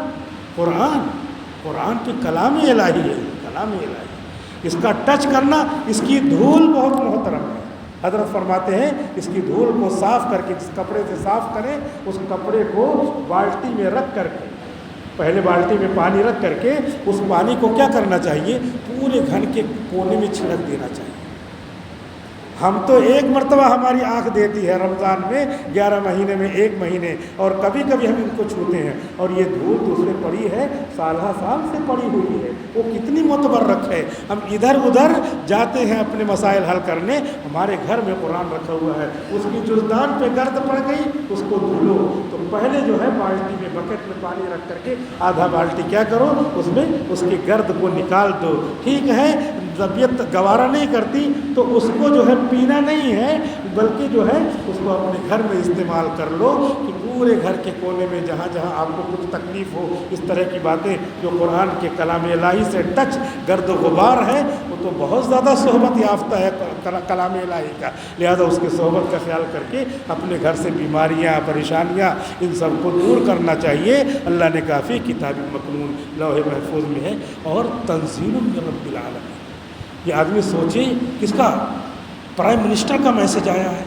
قرآن پہ کلام الہی ہے، کلام الہی، اس کا ٹچ کرنا، اس کی دھول بہت محترم ہے۔ حضرت فرماتے ہیں اس کی دھول کو صاف کر کے، جس کپڑے سے صاف کریں، اس کپڑے کو بالٹی میں رکھ کر کے، پہلے بالٹی میں پانی رکھ کر کے اس پانی کو کیا کرنا چاہیے، پورے گھر کے کونے میں چھڑک دینا چاہیے۔ ہم تو ایک مرتبہ ہماری آنکھ دیتی ہے رمضان میں 11 مہینے میں 1 مہینے، اور کبھی کبھی ہم ان کو چھوتے ہیں، اور یہ دھول دوسرے پڑی ہے، سالہ سال سے پڑی ہوئی ہے، وہ کتنی متبرک ہے۔ ہم ادھر ادھر جاتے ہیں اپنے مسائل حل کرنے، ہمارے گھر میں قرآن رکھا ہوا ہے، اس کی جزدان پہ گرد پڑ گئی، اس کو دھلو تو پہلے جو ہے بالٹی میں، بکٹ میں پانی رکھ کر کے آدھا بالٹی کیا کرو، اس میں اس کی گرد کو نکال دو۔ ٹھیک ہے، طبیعت گوارا نہیں کرتی تو اس کو جو ہے پینا نہیں ہے، بلکہ جو ہے اس کو اپنے گھر میں استعمال کر لو، کہ پورے گھر کے کونے میں جہاں جہاں آپ کو کچھ تکلیف ہو، اس طرح کی باتیں جو قرآن کے کلام الہی سے ٹچ گرد و غبار ہے، وہ تو بہت زیادہ صحبت یافتہ ہے کلام الہی کا، لہذا اس کی صحبت کا خیال کر کے اپنے گھر سے بیماریاں، پریشانیاں، ان سب کو دور کرنا چاہیے۔ اللہ نے کافی کتاب مکنون لوح محفوظ میں ہے، اور تنزیل من رب العالمین۔ یہ آدمی سوچے، کس کا، پرائم منسٹر کا میسج آیا ہے،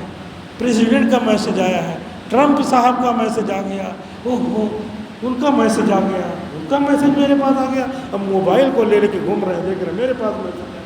پریزیڈنٹ کا میسج آیا ہے، ٹرمپ صاحب کا میسج آ گیا، ان کا میسج آ گیا، ان کا میسج میرے پاس آ گیا، اب موبائل کو لے کے گھوم رہے ہیں، دیکھ رہے میرے پاس میسج آ گیا۔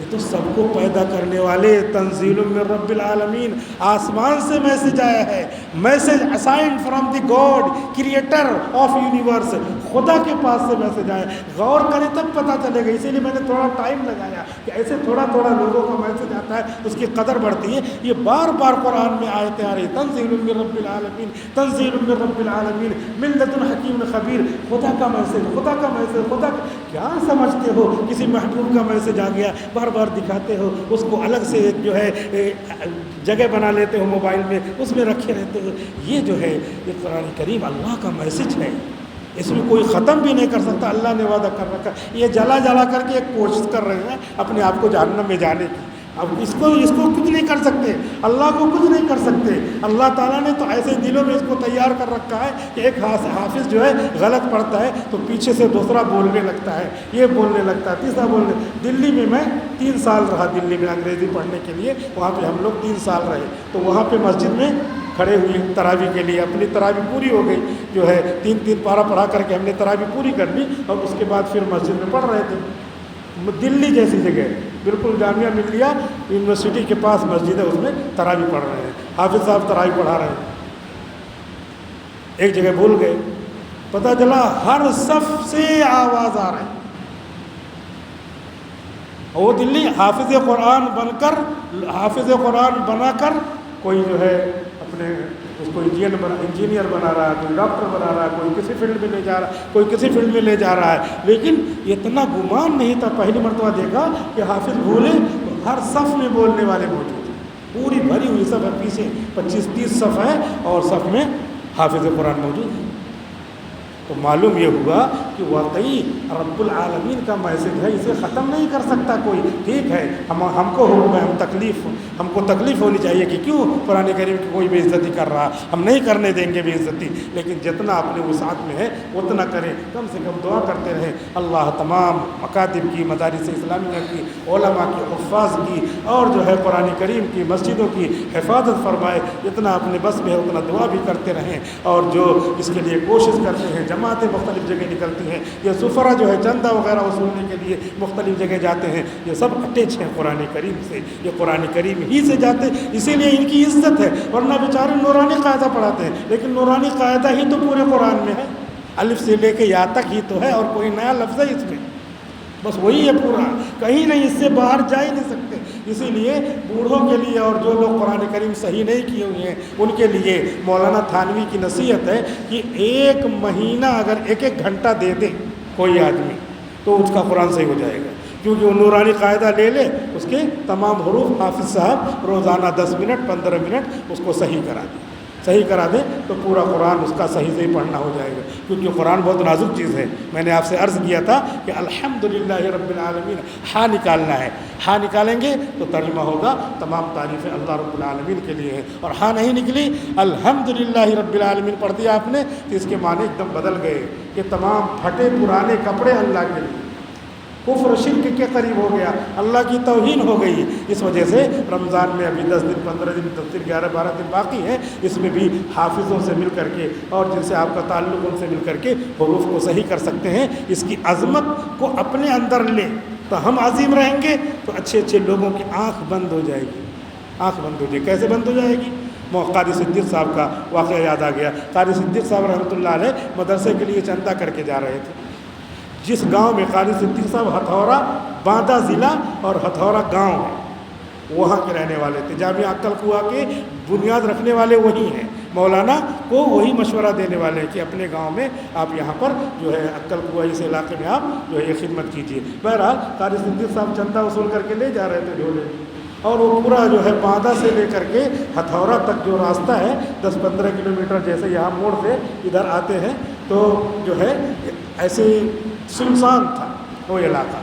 یہ تو سب کو پیدا کرنے والے تنزیل من رب العالمین، آسمان سے میسج آیا ہے، message assigned from the God creator of universe, خدا کے پاس سے میسج آیا۔ غور کریں تب پتہ چلے گا، اسی لیے میں نے تھوڑا ٹائم لگایا کہ ایسے تھوڑا تھوڑا لوگوں کا میسج آتا ہے، اس کی قدر بڑھتی ہے۔ یہ بار بار قرآن میں آیتیں آ رہی، تنزیل من رب العالمین، تنزیل من رب العالمین، من لدن حکیم خبیر، خدا کا میسج، خدا کا میسج، خدا کا، کیا سمجھتے ہو کسی محبوب کا میسج آ گیا، بار بار دکھاتے ہو، اس کو الگ سے ایک جو ہے جگہ بنا لیتے ہو موبائل میں، اس میں رکھے رہتے ہو۔ یہ جو ہے یہ قرآن کریم اللہ کا میسج ہے، اس میں کوئی ختم بھی نہیں کر سکتا، اللہ نے وعدہ کر رکھا۔ یہ جلا جلا کر کے ایک کوشش کر رہے ہیں اپنے آپ کو جہنم میں جانے کی، اب اس کو کچھ نہیں کر سکتے، اللہ کو کچھ نہیں کر سکتے۔ اللہ تعالیٰ نے تو ایسے دلوں میں اس کو تیار کر رکھا ہے کہ ایک حافظ جو ہے غلط پڑھتا ہے تو پیچھے سے دوسرا بولنے لگتا ہے، یہ بولنے لگتا ہے، تیسرا بولنے۔ دلی میں 3 سال رہا، دلی میں انگریزی پڑھنے کے لیے، وہاں پہ ہم لوگ 3 سال رہے، تو وہاں پہ مسجد میں کھڑے ہوئے تراویح کے لیے، اپنی تراویح پوری ہو گئی، جو ہے 3 پارہ پڑھا کر کے ہم نے تراویح پوری کر لی، اور اس کے بعد پھر مسجد میں پڑھ رہے تھے۔ دلی جیسی جگہ، بالکل جامعہ ملیہ یونیورسٹی کے پاس مسجد ہے، اس میں تراویح پڑھ رہے ہیں، حافظ صاحب تراویح پڑھا رہے ہیں۔ ایک جگہ بھول گئے، پتہ چلا ہر صف سے آواز آ رہی، وہ دلی حافظ قرآن بنا کر کوئی جو ہے اپنے اس کو انجینئر بنا رہا ہے، کوئی ڈاکٹر بنا رہا ہے، کوئی کسی فیلڈ میں لے جا رہا ہے، کوئی کسی فیلڈ میں لے جا رہا ہے، لیکن اتنا گمان نہیں تھا۔ پہلی مرتبہ دیکھا کہ حافظ بھولے تو ہر صف میں بولنے والے موجود ہیں، پوری بھری ہوئی صف ہے، پیچھے 25-30 صف ہے اور صف میں حافظ قرآن موجود ہے۔ تو معلوم یہ ہوا کہ واقعی رب العالمین کا میسج ہے، اسے ختم نہیں کر سکتا کوئی۔ ٹھیک ہے، ہم کو حکم ہے، ہم کو تکلیف ہونی چاہیے کہ کیوں قرآن کریم کی کوئی بے عزتی کر رہا، ہم نہیں کرنے دیں گے بے عزتی، لیکن جتنا اپنے وسعت میں ہے اتنا کریں، کم سے کم دعا کرتے رہیں اللہ تمام مکاتب کی، مدارس اسلامیہ کی، علماء کی، حفاظ کی، اور جو ہے قرآن کریم کی مسجدوں کی حفاظت فرمائے۔ جتنا اپنے بس میں ہے اتنا دعا بھی کرتے رہیں، اور جو اس کے لیے کوشش کرتے ہیں، جماعتیں مختلف جگہ نکلتے کرتی ہیں. یہ سفرا جو ہے چندہ وغیرہ وصولنے کے لیے مختلف جگہ جاتے ہیں, یہ سب اٹیچ ہیں قرآن کریم سے, یہ قرآن کریم ہی سے جاتے, اسی لیے ان کی عزت ہے. ورنہ بیچارے نورانی قاعدہ پڑھاتے ہیں, لیکن نورانی قاعدہ ہی تو پورے قرآن میں ہے, الف سے لے کے یا تک ہی تو ہے, اور کوئی نیا لفظ ہے اس میں, بس وہی ہے پورا, کہیں نہیں, اس سے باہر جا ہی نہیں سکتے. اسی لیے بوڑھوں کے لیے اور جو لوگ قرآن کریم صحیح نہیں کیے ہوئے ہیں ان کے لیے مولانا تھانوی کی نصیحت ہے کہ 1 مہینہ اگر 1 گھنٹہ دے دے کوئی آدمی تو اس کا قرآن صحیح ہو جائے گا, کیونکہ وہ نورانی قاعدہ لے لے, اس کے تمام حروف حافظ صاحب روزانہ 10 منٹ 15 منٹ اس کو صحیح کرا دیں تو پورا قرآن اس کا صحیح پڑھنا ہو جائے گا. کیونکہ قرآن بہت نازک چیز ہے. میں نے آپ سے عرض کیا تھا کہ الحمدللہ رب العالمین ہاں نکالنا ہے, ہاں نکالیں گے تو ترجمہ ہوگا تمام تعریفیں اللہ رب العالمین کے لیے ہیں, اور ہاں نہیں نکلی الحمدللہ رب العالمین پڑھ دیا آپ نے تو اس کے معنی ایک دم بدل گئے کہ تمام پھٹے پرانے کپڑے اللہ کے لیے, کفر شرک کے قریب ہو گیا, اللہ کی توہین ہو گئی. اس وجہ سے رمضان میں ابھی 10 دن 15 دن تفسیر 11-12 دن باقی ہے, اس میں بھی حافظوں سے مل کر کے اور جن سے آپ کا تعلق ان سے مل کر کے حروف کو صحیح کر سکتے ہیں. اس کی عظمت کو اپنے اندر لیں تو ہم عظیم رہیں گے, تو اچھے لوگوں کی آنکھ بند ہو جائے گی. آنکھ بند ہو جائے, کیسے بند ہو جائے گی؟ قاری صدیق صاحب کا واقعہ یاد آ گیا. قاری صدیق صاحب رحمۃ اللہ علیہ مدرسے کے لیے چندہ کر کے جا رہے تھے. جس گاؤں میں قاری صدیق صاحب ہتھورا باندہ ضلع اور ہتھورا گاؤں ہے, وہاں کے رہنے والے تھے. جامعہ عقل کنواں کے بنیاد رکھنے والے وہی ہیں, مولانا کو وہی مشورہ دینے والے ہیں کہ اپنے گاؤں میں آپ یہاں پر جو ہے عقل کنواں اس علاقے میں آپ جو ہے یہ خدمت کیجیے. بہرحال قاری صدیق صاحب چندہ وصول کر کے لے جا رہے تھے جھولے, اور وہ پورا جو ہے باندہ سے لے کر کے ہتھورا تک جو راستہ ہے 10-15 کلومیٹر, جیسے یہاں موڑ سے ادھر آتے ہیں تو جو ہے ایسے سنسان تھا وہ علاقہ.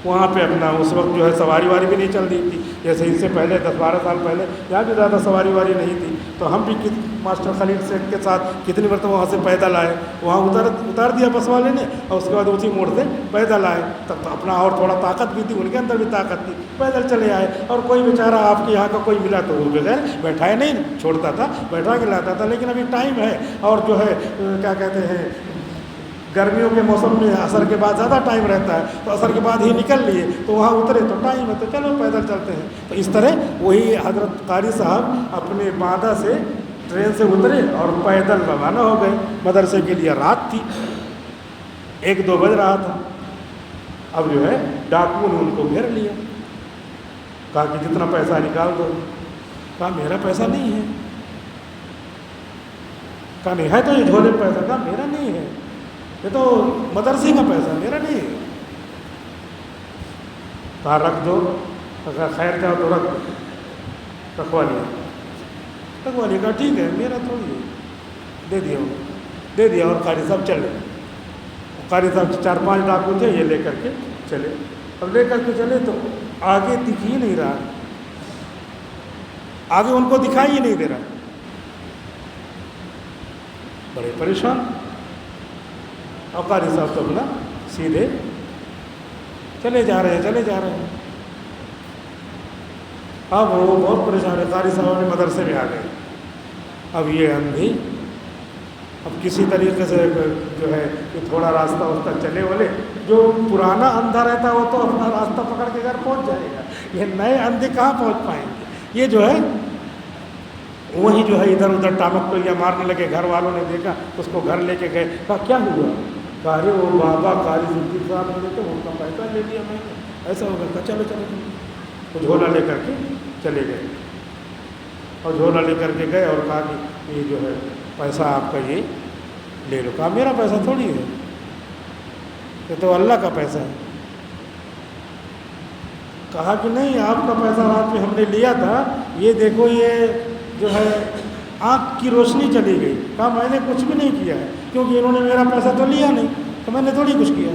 وہاں پہ اپنا اس وقت جو ہے سواری واری بھی نہیں چل رہی تھی, جیسے اس سے پہلے 10-12 سال پہلے یہاں بھی زیادہ سواری واری نہیں تھی. تو ہم بھی ماسٹر خلیل سیٹھ کے ساتھ کتنی مرتبہ وہاں سے پیدل آئے, وہاں اتار دیا بس والے نے, اور اس کے بعد اسی موڑ سے پیدل آئے. تب تو اپنا اور تھوڑا طاقت بھی تھی, ان کے اندر بھی طاقت تھی, پیدل چلے آئے. اور کوئی بیچارہ آپ کے یہاں کا کوئی ملا تو وہ بغیر بیٹھائے نہیں چھوڑتا تھا, بیٹھا کے لاتا تھا. لیکن ابھی ٹائم ہے, اور جو ہے کیا کہتے ہیں گرمیوں کے موسم میں عصر کے بعد زیادہ ٹائم رہتا ہے, تو عصر کے بعد ہی نکل لیے تو وہاں اترے تو ٹائم ہے, تو چلو پیدل چلتے ہیں. تو اس طرح وہی حضرت قاری صاحب اپنے باندہ سے ٹرین سے اترے اور پیدل روانہ ہو گئے مدرسے کے لیے. رات تھی, 1-2 بج رہا تھا. اب جو ہے ڈاکو نے ان کو گھیر لیا, کہا کہ جتنا پیسہ نکال دو. کہا میرا پیسہ نہیں ہے. کہا نہیں ہے تو یہ جھولے پیسہ. کہا میرا نہیں ہے, یہ تو مدرسے کا پیسہ, میرا نہیں ہے. کہا رکھ دو. اگر خیر چاہو تو رکھوا لیا. کہا ٹھیک ہے, میرا تھوڑی ہے, دے دیا. اور قاری صاحب چلے. قاری صاحب 4-5 ڈاکو تھے, یہ لے کر کے چلے. اب لے کر کے چلے تو آگے دکھ ہی نہیں رہا, آگے ان کو دکھائی ہی نہیں دے رہا. بڑے پریشان. اور قاری صاحب تو اپنا سیدھے چلے جا رہے ہیں. اب وہ بہت پریشان ہے. قاری صاحب نے مدرسے میں آ گئے. اب یہ اندھی, اب کسی طریقے سے جو ہے کہ تھوڑا راستہ اس تک چلے والے, جو پرانا اندھا رہتا وہ تو اپنا راستہ پکڑ کے گھر پہنچ جائے گا, یہ نئے اندھے کہاں پہنچ پائیں گے. یہ جو ہے وہی جو ہے ادھر ادھر ٹامک تو یا مارنے لگے. گھر والوں نے دیکھا, اس کو گھر لے کے گئے. کہا کیا ہوا؟ کہا ارے وہ بابا قاری صدیق صاحب نے تو ان کا پیسہ لے لیا میں نے, ایسا ہو گیا. کہا چلو. تو جھولا لے کر کے چلے گئے, اور جھولا لے کر کے گئے اور کہا کہ یہ جو ہے پیسہ آپ کا یہ لے لو. کہا میرا پیسہ تھوڑی ہے, یہ تو اللہ کا پیسہ ہے. کہا کہ نہیں, آپ کا پیسہ رات میں ہم نے لیا تھا, یہ دیکھو یہ جو ہے آنکھ کی روشنی چلی گئی. کہا میں نے کچھ بھی نہیں کیا ہے, کیونکہ انہوں نے میرا پیسہ تو لیا نہیں, تو میں نے تھوڑی کچھ کیا,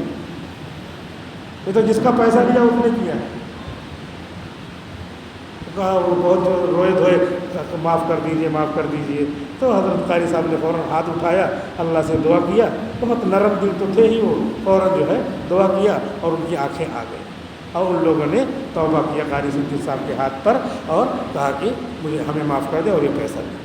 یہ تو جس کا پیسہ لیا اس نے کیا ہے. کہا وہ بہت روئے دھوئے, معاف کر دیجئے. تو حضرت قاری صاحب نے فوراً ہاتھ اٹھایا, اللہ سے دعا کیا. بہت نرم دل تو تھے ہی وہ, فوراً جو ہے دعا کیا اور ان کی آنکھیں آ گئی. اور ان لوگوں نے توبہ کیا قاری صدیق صاحب کے ہاتھ پر, اور کہا کہ ہمیں معاف کر دے اور یہ پیسہ دے.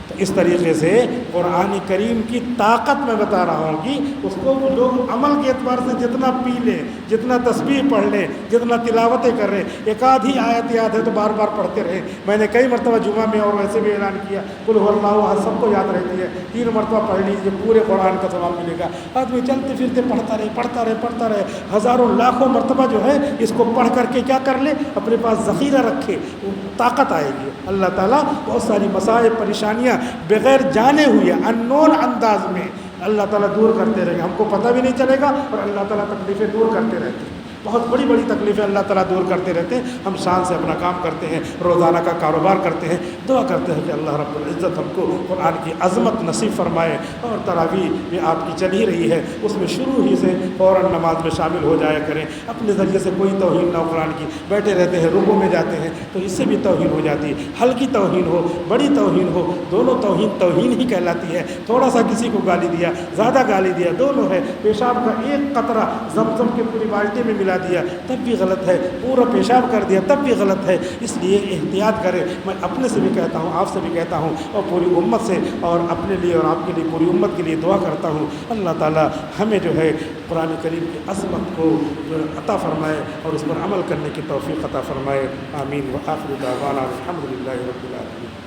تو اس طریقے سے قرآن کریم کی طاقت میں بتا رہا ہوں کہ اس کو لوگ عمل کے اعتبار سے جتنا پی لیں، جتنا تسبیح پڑھ لیں، جتنا تلاوتیں کر رہے، ایک آدھی آیت یاد ہے تو بار بار پڑھتے رہے۔ میں نے کئی مرتبہ جمعہ میں اور ویسے بھی اعلان کیا، قل هو اللہ احد سب کو یاد رہتی ہے، 3 مرتبہ پڑھ لیجیے، پورے قرآن کا ثواب ملے گا۔ آدمی چلتے پھرتے پڑھتا رہے، ہزاروں لاکھوں مرتبہ جو ہے اس کو پڑھ کر کے کیا کر لے، اپنے پاس ذخیرہ رکھے، طاقت آئے گی۔ اللہ تعالیٰ بہت ساری مسائل پریشانیاں بغیر جانے ہوئے انون انداز میں اللہ تعالیٰ دور کرتے رہیں گے، ہم کو پتہ بھی نہیں چلے گا، اور اللہ تعالیٰ تکلیفیں دور کرتے رہتے ہیں، بہت بڑی بڑی تکلیفیں اللہ تعالیٰ دور کرتے رہتے ہیں۔ ہم شان سے اپنا کام کرتے ہیں، روزانہ کا کاروبار کرتے ہیں، دعا کرتے ہیں کہ اللہ رب العزت ہم کو قرآن کی عظمت نصیب فرمائے۔ اور تراویح بھی آپ کی چل ہی رہی ہے، اس میں شروع ہی سے فوراً نماز میں شامل ہو جایا کریں، اپنے ذریعے سے کوئی توہین نہ ہو قرآن کی، بیٹھے رہتے ہیں رکوع میں جاتے ہیں تو اس سے بھی توہین ہو جاتی ہے، ہلکی توہین ہو بڑی توہین ہو، دونوں توہین ہی کہلاتی ہے۔ تھوڑا سا کسی کو گالی دیا، زیادہ گالی دیا، دونوں ہے۔ پیشاب کا ایک قطرہ زمزم کے پوری بالٹی میں ملا دیا تب بھی غلط ہے، پورا پیشاب کر دیا تب بھی غلط ہے۔ اس لیے احتیاط کریں، میں اپنے سے بھی کہتا ہوں، آپ سے بھی کہتا ہوں، اور پوری امت سے، اور اپنے لیے اور آپ کے لیے پوری امت کے لیے دعا کرتا ہوں اللہ تعالیٰ ہمیں جو ہے قرآن کریم کی عظمت کو جو عطا فرمائے اور اس پر عمل کرنے کی توفیق عطا فرمائے۔ آمین۔ وآخر دعوانا الحمد للہ رب العالمین۔